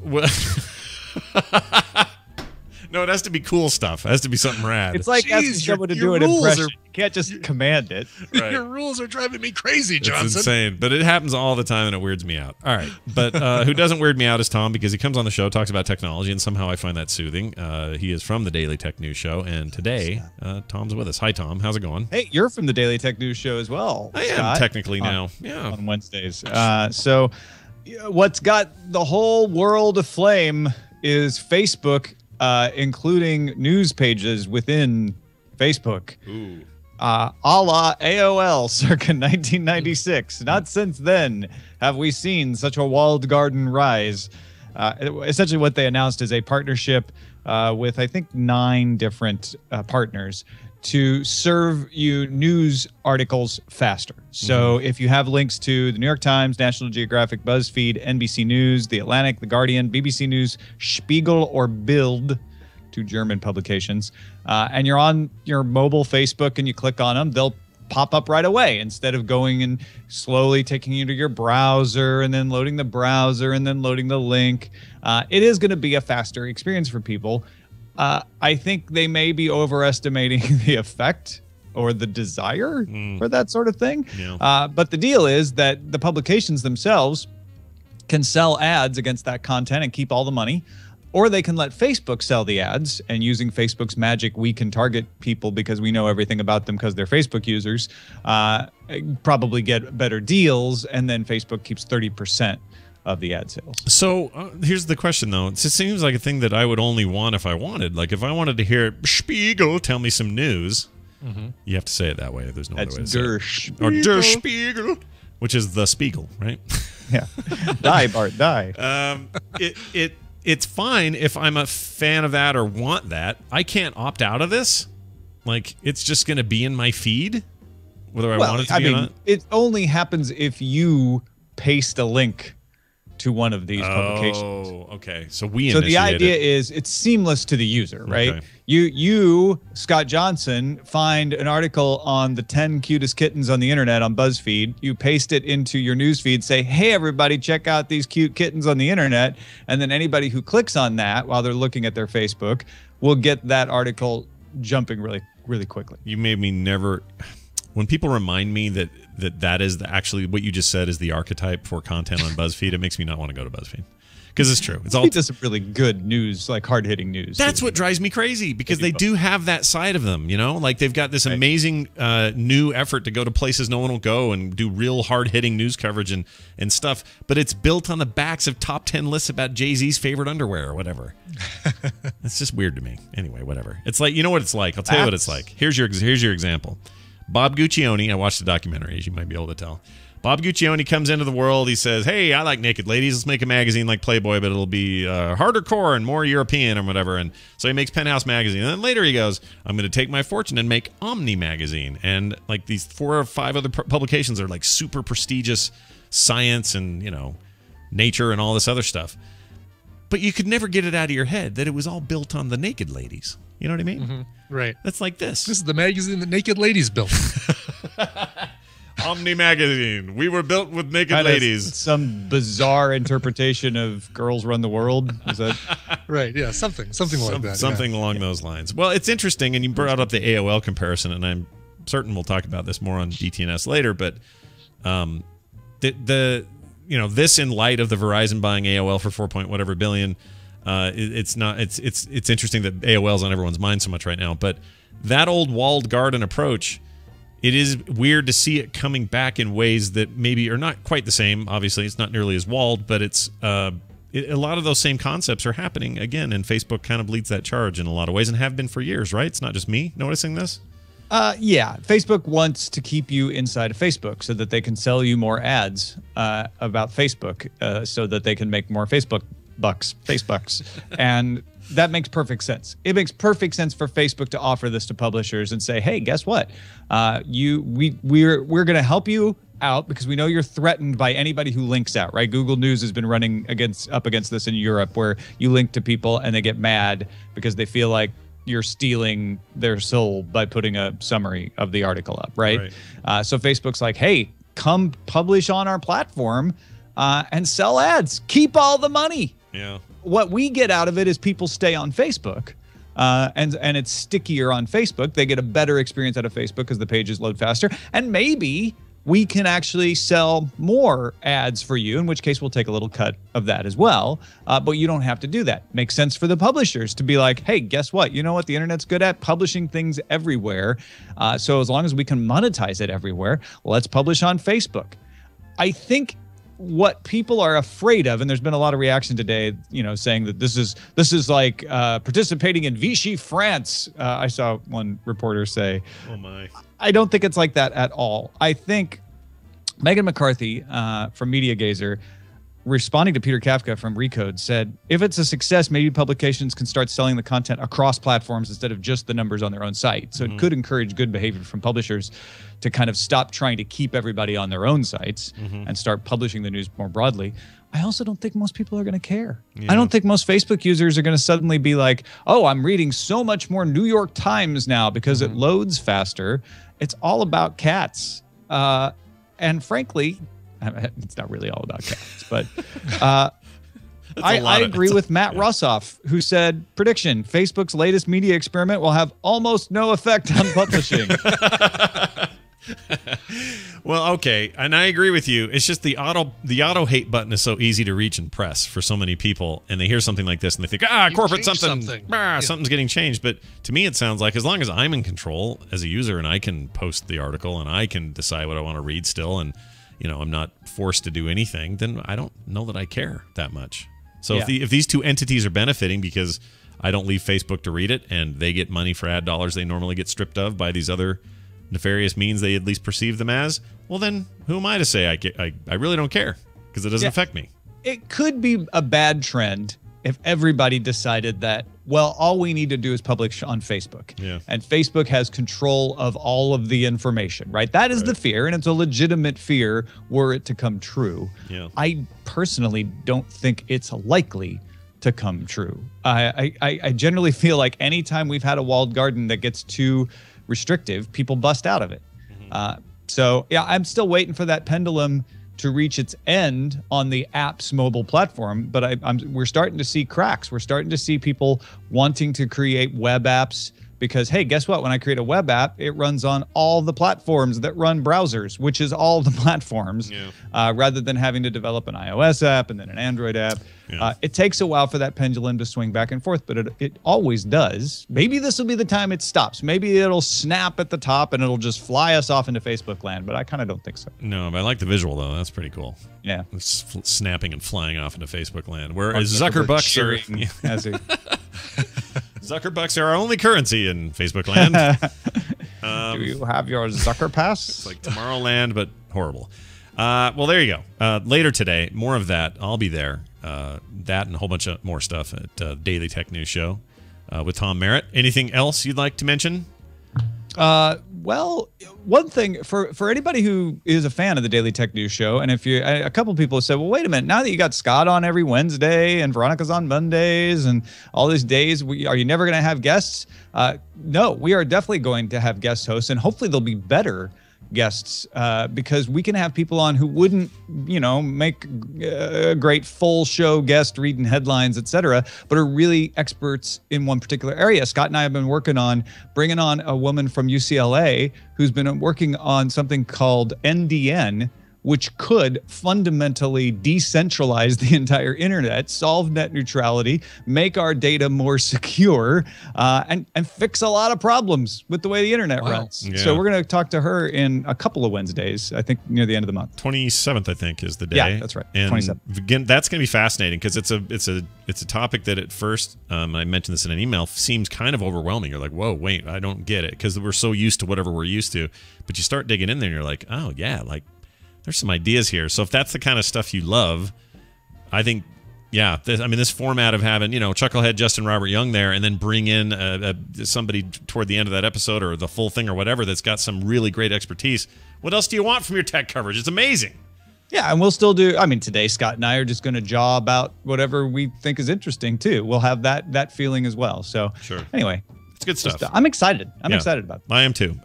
No, it has to be cool stuff. It has to be something rad. It's like asking someone to do an impression. You can't just command it. Right. Your rules are driving me crazy, It's Johnson. insane, but it happens all the time and it weirds me out. All right, but who doesn't weird me out is Tom, because he comes on the show, talks about technology, and somehow I find that soothing. He is from the Daily Tech News Show, and today Tom's with us. Hi, Tom. How's it going? Hey, you're from the Daily Tech News Show as well. I am Scott, technically now. Yeah, on Wednesdays. So, what's got the whole world aflame is Facebook, including news pages within Facebook. Ooh. A la AOL circa 1996. Not since then have we seen such a walled garden rise. Essentially, what they announced is a partnership with, I think, 9 different partners to serve you news articles faster. So if you have links to the New York Times, National Geographic, BuzzFeed, NBC News, The Atlantic, The Guardian, BBC News, Spiegel, or Bild, 2 German publications, and you're on your mobile Facebook and you click on them, they'll pop up right away instead of going and slowly taking you to your browser and then loading the browser and then loading the link. It is going to be a faster experience for people. I think they may be overestimating the effect or the desire for that sort of thing. Yeah. But the deal is that the publications themselves can sell ads against that content and keep all the money. Or they can let Facebook sell the ads, and using Facebook's magic, we can target people because we know everything about them because they're Facebook users, probably get better deals, and then Facebook keeps 30% of the ad sales. So here's the question, though. It seems like a thing that I would only want if I wanted. Like if I wanted to hear Spiegel tell me some news, you have to say it that way. There's no other way to say Der it. Spiegel. Or Der Spiegel, which is the Spiegel, right? Yeah. Die, Bart, die. It's fine if I'm a fan of that or want that. I can't opt out of this. Like, it's just going to be in my feed, whether I want it to be or not. It only happens if you paste a link to one of these publications. Oh, okay. So we So the initiate idea it. is it's seamless to the user, right? Okay. You, Scott Johnson, find an article on the 10 cutest kittens on the internet on BuzzFeed. You paste it into your newsfeed, say, hey, everybody, check out these cute kittens on the internet. And then anybody who clicks on that while they're looking at their Facebook will get that article jumping really, really quickly. You made me never. When people remind me that is actually what you just said is the archetype for content on BuzzFeed, it makes me not want to go to BuzzFeed. Because it's true. It's all does some really good news, like hard-hitting news. That's what drives me crazy, because they do have that side of them, you know? Like they've got this amazing new effort to go to places no one will go and do real hard-hitting news coverage and stuff, but it's built on the backs of top 10 lists about Jay-Z's favorite underwear or whatever. It's just weird to me. Anyway, whatever. It's like, you know what it's like? I'll tell you what it's like. Here's your example. Bob Guccione, I watched the documentary, as you might be able to tell. Bob Guccione comes into the world. He says, hey, I like naked ladies. Let's make a magazine like Playboy, but it'll be harder core and more European or whatever. And so he makes Penthouse Magazine. And then later he goes, I'm going to take my fortune and make Omni Magazine. And like these 4 or 5 other publications are like super prestigious science and, you know, nature and all this other stuff. But you could never get it out of your head that it was all built on the naked ladies. You know what I mean? Mm-hmm. Right. That's like this. This is the magazine that naked ladies built. Omni Magazine. We were built with naked Kind of ladies. Some bizarre interpretation of Girls Run the World. Is that right? Yeah, something like that. Something along those lines. Well, it's interesting, and you brought up the AOL comparison, and I'm certain we'll talk about this more on DTNS later. But this in light of the Verizon buying AOL for $4 billion. It's interesting that AOL's on everyone's mind so much right now. But that old walled garden approach, it is weird to see it coming back in ways that maybe are not quite the same. Obviously, it's not nearly as walled, but it's a lot of those same concepts are happening again, and Facebook kind of leads that charge in a lot of ways and have been for years, right? It's not just me noticing this. Yeah, Facebook wants to keep you inside of Facebook so that they can sell you more ads about Facebook so that they can make more Facebook bucks. And that makes perfect sense. It makes perfect sense for Facebook to offer this to publishers and say, hey, guess what? We're going to help you out because we know you're threatened by anybody who links out, right? Google News has been running up against this in Europe, where you link to people and they get mad because they feel like you're stealing their soul by putting a summary of the article up, right? So Facebook's like, hey, come publish on our platform and sell ads. Keep all the money. Yeah. What we get out of it is people stay on Facebook, and it's stickier on Facebook. They get a better experience out of Facebook because the pages load faster. And maybe we can actually sell more ads for you, in which case we'll take a little cut of that as well. But you don't have to do that. Makes sense for the publishers to be like, hey, guess what? You know what the internet's good at? Publishing things everywhere. So as long as we can monetize it everywhere, let's publish on Facebook. I think what people are afraid of, and there's been a lot of reaction today, saying that this is like participating in Vichy France. I saw one reporter say, "Oh my!" I don't think it's like that at all. I think Megan McCarthy from Media Gazer, responding to Peter Kafka from Recode, said, if it's a success, maybe publications can start selling the content across platforms instead of just the numbers on their own site. So it could encourage good behavior from publishers to kind of stop trying to keep everybody on their own sites and start publishing the news more broadly. I also don't think most people are going to care. I don't think most Facebook users are going to suddenly be like, oh, I'm reading so much more New York Times now because it loads faster. It's all about cats. And frankly, it's not really all about cats, but I agree with Matt Russoff, who said, prediction, Facebook's latest media experiment will have almost no effect on publishing. Well, okay, and I agree with you. It's just the auto hate button is so easy to reach and press for so many people, and they hear something like this and they think, corporate something. Something's getting changed. But to me, it sounds like as long as I'm in control as a user and I can post the article and I can decide what I want to read still, and I'm not forced to do anything, then I don't know that I care that much. So if these two entities are benefiting because I don't leave Facebook to read it and they get money for ad dollars they normally get stripped of by these other nefarious means they at least perceive them as, well then, who am I to say I really don't care because it doesn't affect me. It could be a bad trend if everybody decided that Well, all we need to do is publish on Facebook. Yeah. And Facebook has control of all of the information, right? That is the fear, and it's a legitimate fear were it to come true. Yeah. I personally don't think it's likely to come true. I generally feel like anytime we've had a walled garden that gets too restrictive, people bust out of it. So yeah, I'm still waiting for that pendulum to reach its end on the app's mobile platform, but we're starting to see cracks. We're starting to see people wanting to create web apps because, hey, guess what? When I create a web app, it runs on all the platforms that run browsers, which is all the platforms, rather than having to develop an iOS app and then an Android app. It takes a while for that pendulum to swing back and forth, but it always does. Maybe this will be the time it stops. Maybe it'll snap at the top and it'll just fly us off into Facebook land, but I kind of don't think so. No, but I like the visual, though. That's pretty cool. Yeah. It's snapping and flying off into Facebook land. Whereas Zuckerbucks Zuckerbucks are our only currency in Facebook land. Do you have your Zucker Pass? It's like Tomorrowland, but horrible. Well, there you go. Later today, more of that. I'll be there. That and a whole bunch of more stuff at Daily Tech News Show with Tom Merritt. Anything else you'd like to mention? Well, one thing for anybody who is a fan of the Daily Tech News Show, and if you, a couple people have said, well, wait a minute, now that you got Scott on every Wednesday and Veronica's on Mondays and all these days, are you never going to have guests? No, we are definitely going to have guest hosts, and hopefully they'll be better guests because we can have people on who wouldn't, make a great full show guest reading headlines, etc., but are really experts in one particular area. Scott and I have been working on bringing on a woman from UCLA who's been working on something called NDN, which could fundamentally decentralize the entire internet, solve net neutrality, make our data more secure, and fix a lot of problems with the way the internet runs. Yeah. So we're going to talk to her in a couple of Wednesdays, I think near the end of the month. 27th, I think, is the day. Yeah, that's right. And 27th. again, that's going to be fascinating because it's a topic that at first, I mentioned this in an email, seems kind of overwhelming. You're like, whoa, wait, I don't get it, because we're so used to whatever we're used to. But you start digging in there and you're like, oh yeah, like there's some ideas here. So if that's the kind of stuff you love, I think, yeah, this format of having, Chucklehead Justin Robert Young there and then bring in somebody toward the end of that episode or the full thing or whatever that's got some really great expertise. What else do you want from your tech coverage? It's amazing. Yeah, and we'll still do, today Scott and I are just going to jaw about whatever we think is interesting too. We'll have that feeling as well. So sure. Anyway. It's good stuff. I'm excited. I'm excited about it. I am too.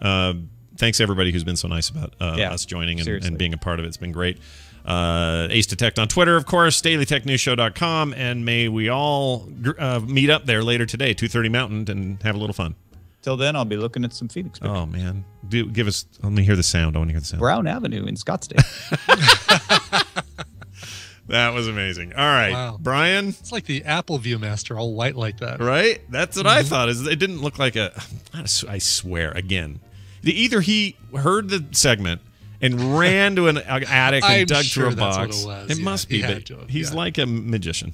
Thanks everybody who's been so nice about us joining and being a part of it. It's been great. Ace Detect on Twitter, of course, dailytechnewsshow.com, and may we all meet up there later today, 2:30 Mountain, and have a little fun. Till then, I'll be looking at some Phoenix pictures. Oh, man. Give us, let me hear the sound. I want to hear the sound. Brown Avenue in Scottsdale. That was amazing. All right, wow. Brian. It's like the Apple Viewmaster, all white like that. Right? That's what I thought. It didn't look like I swear, again. Either he heard the segment and ran to an attic and dug through a box. It must be, but he's like a magician.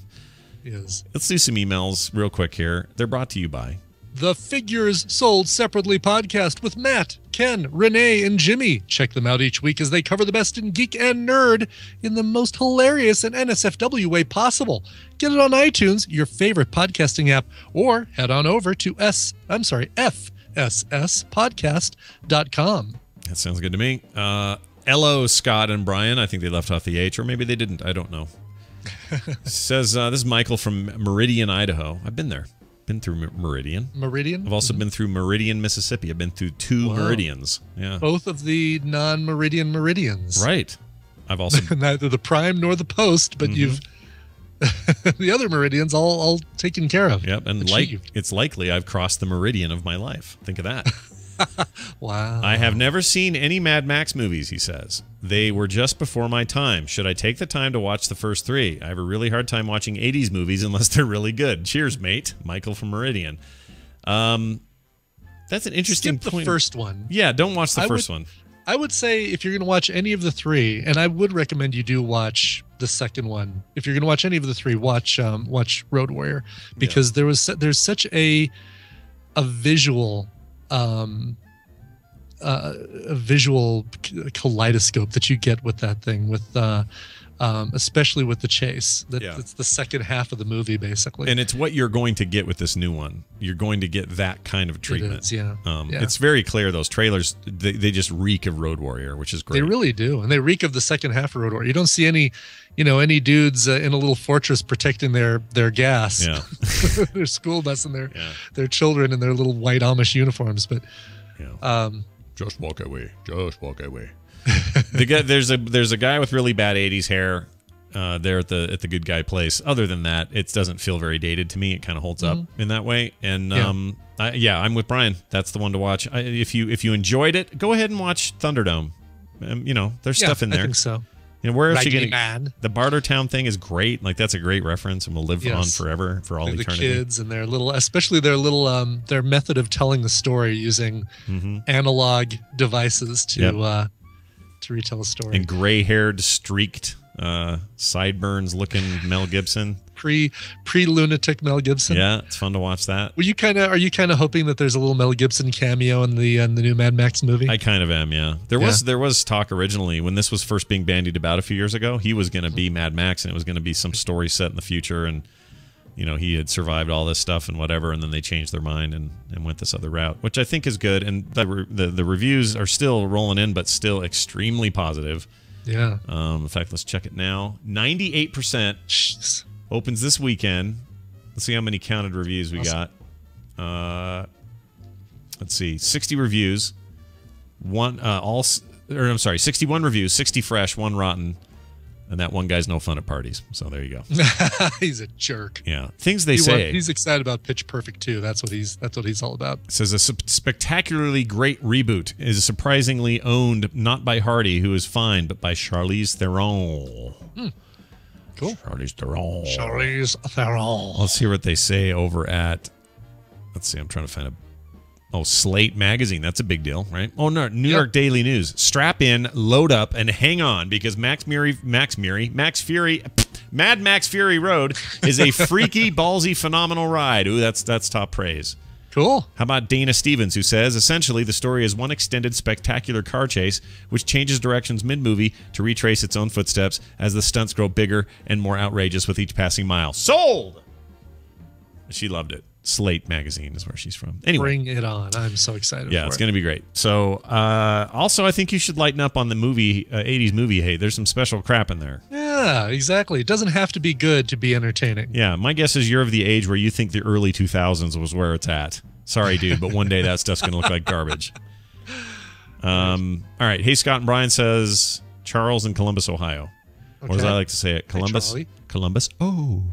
He is. Let's do some emails real quick here. They're brought to you by The Figures Sold Separately podcast with Matt, Ken, Renee, and Jimmy. Check them out each week as they cover the best in geek and nerd in the most hilarious and NSFW way possible. Get it on iTunes, your favorite podcasting app, or head on over to FSSpodcast.com. That sounds good to me. Hello, Scott and Brian. I think they left off the H, or maybe they didn't. I don't know. Says, this is Michael from Meridian, Idaho. I've been there. Been through Meridian. Meridian? I've also been through Meridian, Mississippi. I've been through two Meridians. Yeah. Both of the non-Meridian meridians. Right. I've also neither the prime nor the post, but you've the other meridians all taken care of. Yep, and it's likely I've crossed the meridian of my life. Think of that. Wow. I have never seen any Mad Max movies, he says. They were just before my time. Should I take the time to watch the first three? I have a really hard time watching 80s movies unless they're really good. Cheers, mate. Michael from Meridian. That's an interesting point. Skip the first one. Yeah, don't watch the first one. I would say if you're going to watch any of the three, and I would recommend you do watch the second one. If you're going to watch any of the three, watch Road Warrior, because there's such a visual a visual kaleidoscope that you get with that thing, with especially with the chase. It's the second half of the movie, basically. And it's what you're going to get with this new one. You're going to get that kind of treatment. It is, yeah. It's very clear. Those trailers, they just reek of Road Warrior, which is great. They really do, and they reek of the second half of Road Warrior. You don't see any dudes in a little fortress protecting their gas, their school bus, and their children in their little white Amish uniforms. But just walk away. Just walk away. There's a guy with really bad 80s hair there at the good guy place. Other than that, it doesn't feel very dated to me. It kind of holds up in that way. And I'm with Brian. That's the one to watch. If you enjoyed it, go ahead and watch Thunderdome. There's stuff in there. I think so. Where else you getting? The Bartertown thing is great. Like, that's a great reference, and will live on forever, for all eternity. The kids and their little, especially their little, their method of telling the story using analog devices to retell a story. And gray-haired, streaked, sideburns looking Mel Gibson. Pre-lunatic Mel Gibson. Yeah, it's fun to watch that. Are you kind of hoping that there's a little Mel Gibson cameo in the new Mad Max movie? I kind of am, yeah. There was talk originally when this was first being bandied about a few years ago. He was going to be Mad Max, and it was going to be some story set in the future, and he had survived all this stuff and whatever, and then they changed their mind and went this other route, which I think is good. And the reviews are still rolling in, but still extremely positive. Yeah. In fact, let's check it now. 98%. Jeez. Opens this weekend. Let's see how many counted reviews we got. Let's see. 60 reviews. 61 reviews, 60 fresh, 1 rotten. And that one guy's no fun at parties. So there you go. He's a jerk. Yeah. Things they say. He's excited about Pitch Perfect 2. That's what he's all about. It says a spectacularly great reboot is surprisingly owned not by Hardy, who is fine, but by Charlize Theron. Cool. Charlize Theron. Charlize Theron. Let's hear what they say over at. Let's see. I'm trying to find Slate Magazine. That's a big deal, right? Oh, no. New York Daily News. Strap in, load up, and hang on, because Mad Max Fury Road is a freaky, ballsy, phenomenal ride. Ooh, that's top praise. Cool. How about Dana Stevens, who says, essentially, the story is one extended, spectacular car chase, which changes directions mid-movie to retrace its own footsteps as the stunts grow bigger and more outrageous with each passing mile. Sold! She loved it. Slate Magazine is where she's from. Anyway. Bring it on. I'm so excited for it. Yeah, it's going to be great. So, also, I think you should lighten up on the movie, 80s movie hate. There's some special crap in there. Yeah, exactly. It doesn't have to be good to be entertaining. Yeah, my guess is you're of the age where you think the early 2000s was where it's at. Sorry, dude, but one day that stuff's going to look like garbage. All right. Hey, Scott and Brian says Charles in Columbus, Ohio. Okay. Or as I like to say it, Columbus. Hey, Columbus. Oh.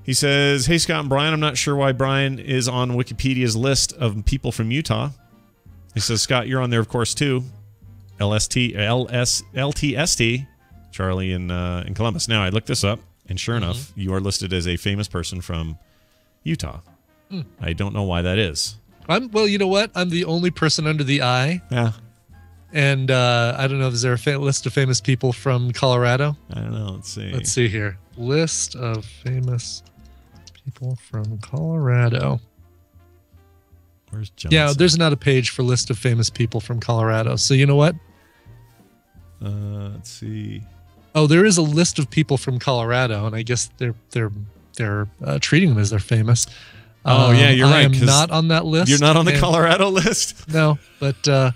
He says, hey, Scott and Brian, I'm not sure why Brian is on Wikipedia's list of people from Utah. He says, Scott, you're on there, of course, too. LTST, Charlie in Columbus. Now, I looked this up, and sure enough, you are listed as a famous person from Utah. I don't know why that is. Well, you know what? I'm the only person under the eye. Yeah. And I don't know, is there a list of famous people from Colorado? I don't know. Let's see. Let's see here. List of famous people from Colorado. Where's Johnson? Yeah, there's not a page for list of famous people from Colorado. So you know what? Let's see. Oh, there is a list of people from Colorado, and I guess they're treating them as they're famous. Oh yeah, you're right. I'm not on that list. You're not on the Colorado list? No, but why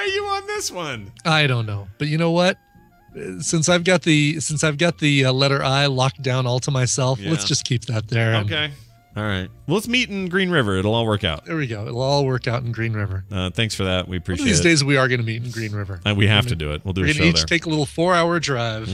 are you on this one? I don't know. But you know what? Since I've got the letter I locked down all to myself, let's just keep that there. Okay. All right. Well, let's meet in Green River. It'll all work out. There we go. It'll all work out in Green River. Thanks for that. We appreciate it. These days we are going to meet in Green River. We have to do it. We'll do a show there. We're going to each take a little 4-hour drive.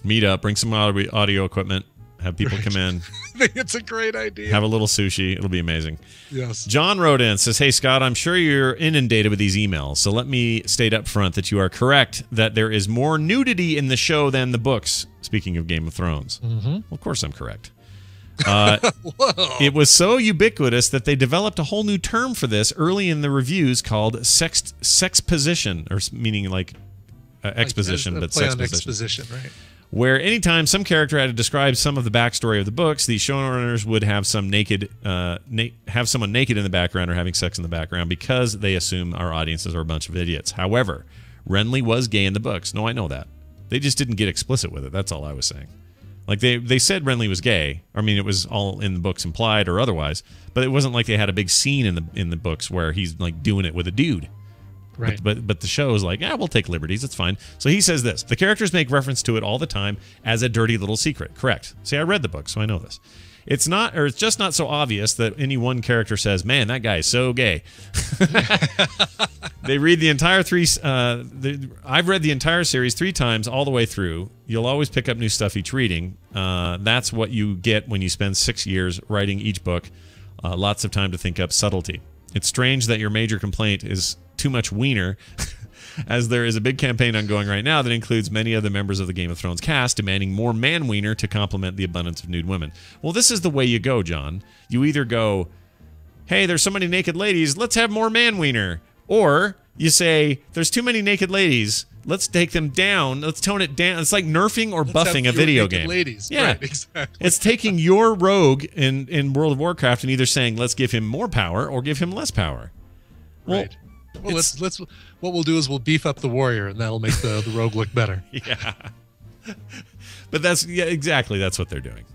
Meet up. Bring some audio equipment. Have people come in. I think it's a great idea. Have a little sushi. It'll be amazing. Yes. John wrote in, says, hey, Scott, I'm sure you're inundated with these emails, so let me state up front that you are correct that there is more nudity in the show than the books, speaking of Game of Thrones. Well, of course I'm correct. It was so ubiquitous that they developed a whole new term for this early in the reviews called sexposition, or meaning like exposition, but play on sexposition. exposition, right? where anytime some character had to describe some of the backstory of the books, the showrunners would have someone naked in the background or having sex in the background because they assume our audiences are a bunch of idiots. However, Renly was gay in the books. No, I know that. They just didn't get explicit with it. That's all I was saying. Like they said Renly was gay. I mean, it was all in the books implied or otherwise, but it wasn't like they had a big scene in the books where he's like doing it with a dude. Right. But the show is like, we'll take liberties. It's fine. So he says this. The characters make reference to it all the time as a dirty little secret. Correct. See, I read the book, so I know this. It's just not so obvious that any one character says, man, that guy is so gay. They read the entire I've read the entire series 3 times all the way through. You'll always pick up new stuff each reading. That's what you get when you spend 6 years writing each book. Lots of time to think up subtlety. It's strange that your major complaint is too much wiener, as there is a big campaign ongoing right now that includes many of the members of the Game of Thrones cast demanding more man wiener to complement the abundance of nude women. Well, this is the way you go, John. You either go, hey, there's so many naked ladies, let's have more man wiener. Or you say, there's too many naked ladies, let's take them down, let's tone it down. It's like nerfing or buffing a video game. Ladies. Yeah, right, exactly. It's taking your rogue in World of Warcraft and either saying, let's give him more power or give him less power. Well, right. Well, let's. What we'll do is we'll beef up the warrior, and that'll make the rogue look better. Yeah, but exactly that's what they're doing,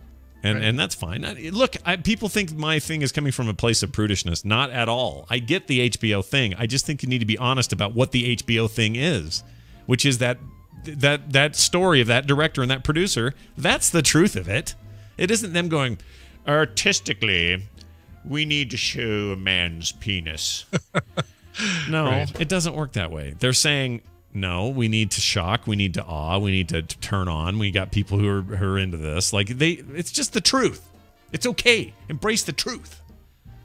and that's fine. Look, people think my thing is coming from a place of prudishness. Not at all. I get the HBO thing. I just think you need to be honest about what the HBO thing is, which is that story of that director and that producer. That's the truth of it. It isn't them going artistically. We need to show a man's penis. No, right. It doesn't work that way. They're saying, no, we need to shock, we need to awe, we need to turn on. We got people who are into this. Like it's just the truth. It's okay. Embrace the truth.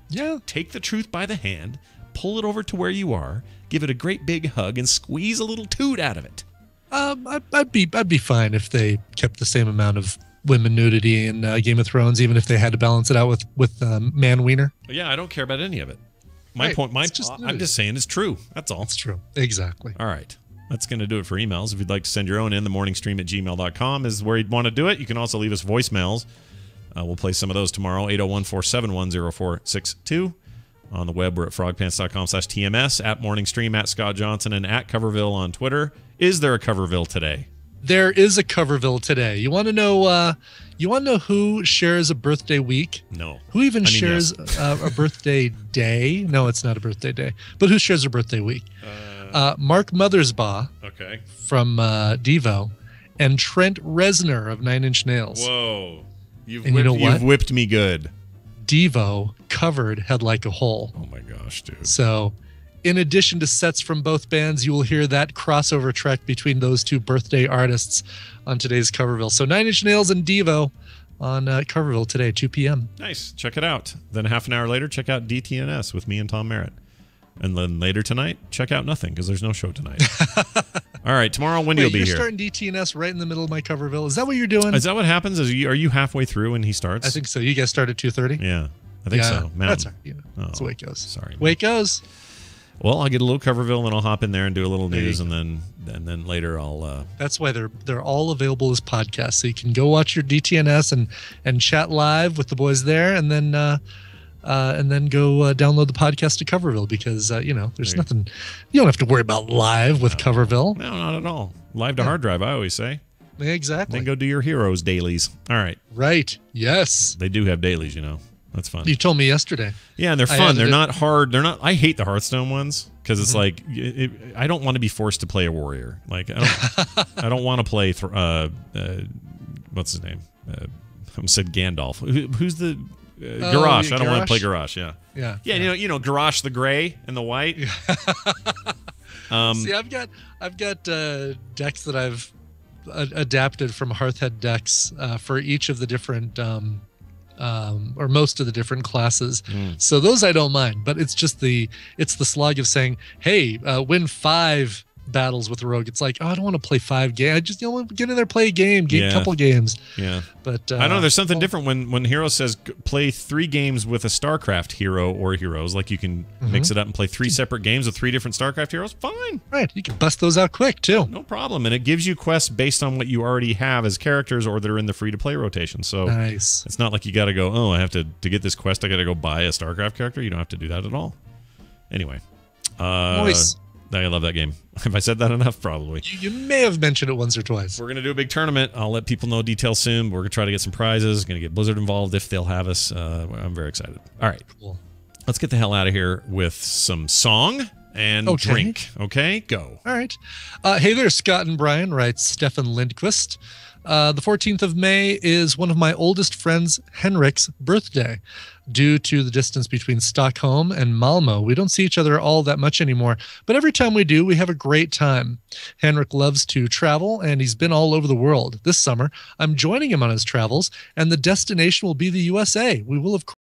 Yeah. Take the truth by the hand, pull it over to where you are, give it a great big hug, and squeeze a little toot out of it. I'd be fine if they kept the same amount of women nudity in Game of Thrones, even if they had to balance it out with man wiener. Yeah, I don't care about any of it. I'm just saying it's true. That's all. It's true. Exactly. All right. That's going to do it for emails. If you'd like to send your own in, themorningstream@gmail.com is where you'd want to do it. You can also leave us voicemails. We'll play some of those tomorrow, 801-471-0462. On the web, we're at frogpants.com/TMS, at morningstream, at Scott Johnson, and at Coverville on Twitter. Is there a Coverville today? There is a Coverville today. You want to know who shares a birthday week? No. Who even shares a birthday day? No, it's not a birthday day. But who shares a birthday week? Mark Mothersbaugh. Okay. From Devo, and Trent Reznor of Nine Inch Nails. Whoa. You've whipped me good. Devo covered Head Like a Hole. Oh my gosh, dude. So, in addition to sets from both bands, you will hear that crossover track between those two birthday artists on today's Coverville. So 9 Inch Nails and Devo on Coverville today, 2 p.m. Nice. Check it out. Then half an hour later, check out DTNS with me and Tom Merritt. And then later tonight, check out nothing because there's no show tonight. All right. Tomorrow, Wendy will be here. You're starting DTNS right in the middle of my Coverville. Is that what you're doing? Is that what happens? Are you halfway through when he starts? I think so. You guys start at 2:30? Yeah. I think so. Mountain. That's all right. That's the way it goes. Sorry. Way it goes. Well, I'll get a little Coverville, and then I'll hop in there and do a little news, and then later I'll. That's why they're all available as podcasts, so you can go watch your DTNS and chat live with the boys there, and then go download the podcast to Coverville because there's nothing. You don't have to worry about live with Coverville. No, not at all. Live to hard drive, I always say. Exactly. Then go do your Heroes dailies. All right. Right. Yes. They do have dailies, That's fun. You told me yesterday. Yeah, and they're fun. They're not hard. They're not. I hate the Hearthstone ones because it's like I don't want to be forced to play a warrior. Like I don't want to play. What's his name? I said Gandalf. Who's the Garrosh? I don't want to play Garrosh. Yeah. Yeah. Garrosh the gray and the white. See, I've got decks that I've adapted from Hearthhead decks for each of the different. Or most of the different classes. So those I don't mind, but it's just the slog of saying, hey, win 5 battles with Rogue. It's like, oh, I don't want to play 5 games. I just want to get in there, play a game, a Yeah. couple games. Yeah. But I know there's something different when Hero says play 3 games with a StarCraft hero or heroes. Like you can mix it up and play 3 separate games with 3 different StarCraft heroes. Fine. Right. You can bust those out quick too. No problem. And it gives you quests based on what you already have as characters or that are in the free to play rotation. So nice. It's not like you got to go, oh, I have to get this quest, I got to go buy a StarCraft character. You don't have to do that at all. Anyway. Nice. I love that game. Have I said that enough? Probably. You may have mentioned it once or twice. We're going to do a big tournament. I'll let people know details soon. We're going to try to get some prizes. Going to get Blizzard involved if they'll have us. I'm very excited. All right. Cool. Let's get the hell out of here with some song and drink. Okay? Go. All right. Hey there, Scott and Brian, writes Stefan Lindquist. The 14th of May is one of my oldest friends, Henrik's birthday. Due to the distance between Stockholm and Malmo, we don't see each other all that much anymore, but every time we do, we have a great time. Henrik loves to travel, and he's been all over the world. This summer, I'm joining him on his travels, and the destination will be the USA. We will, of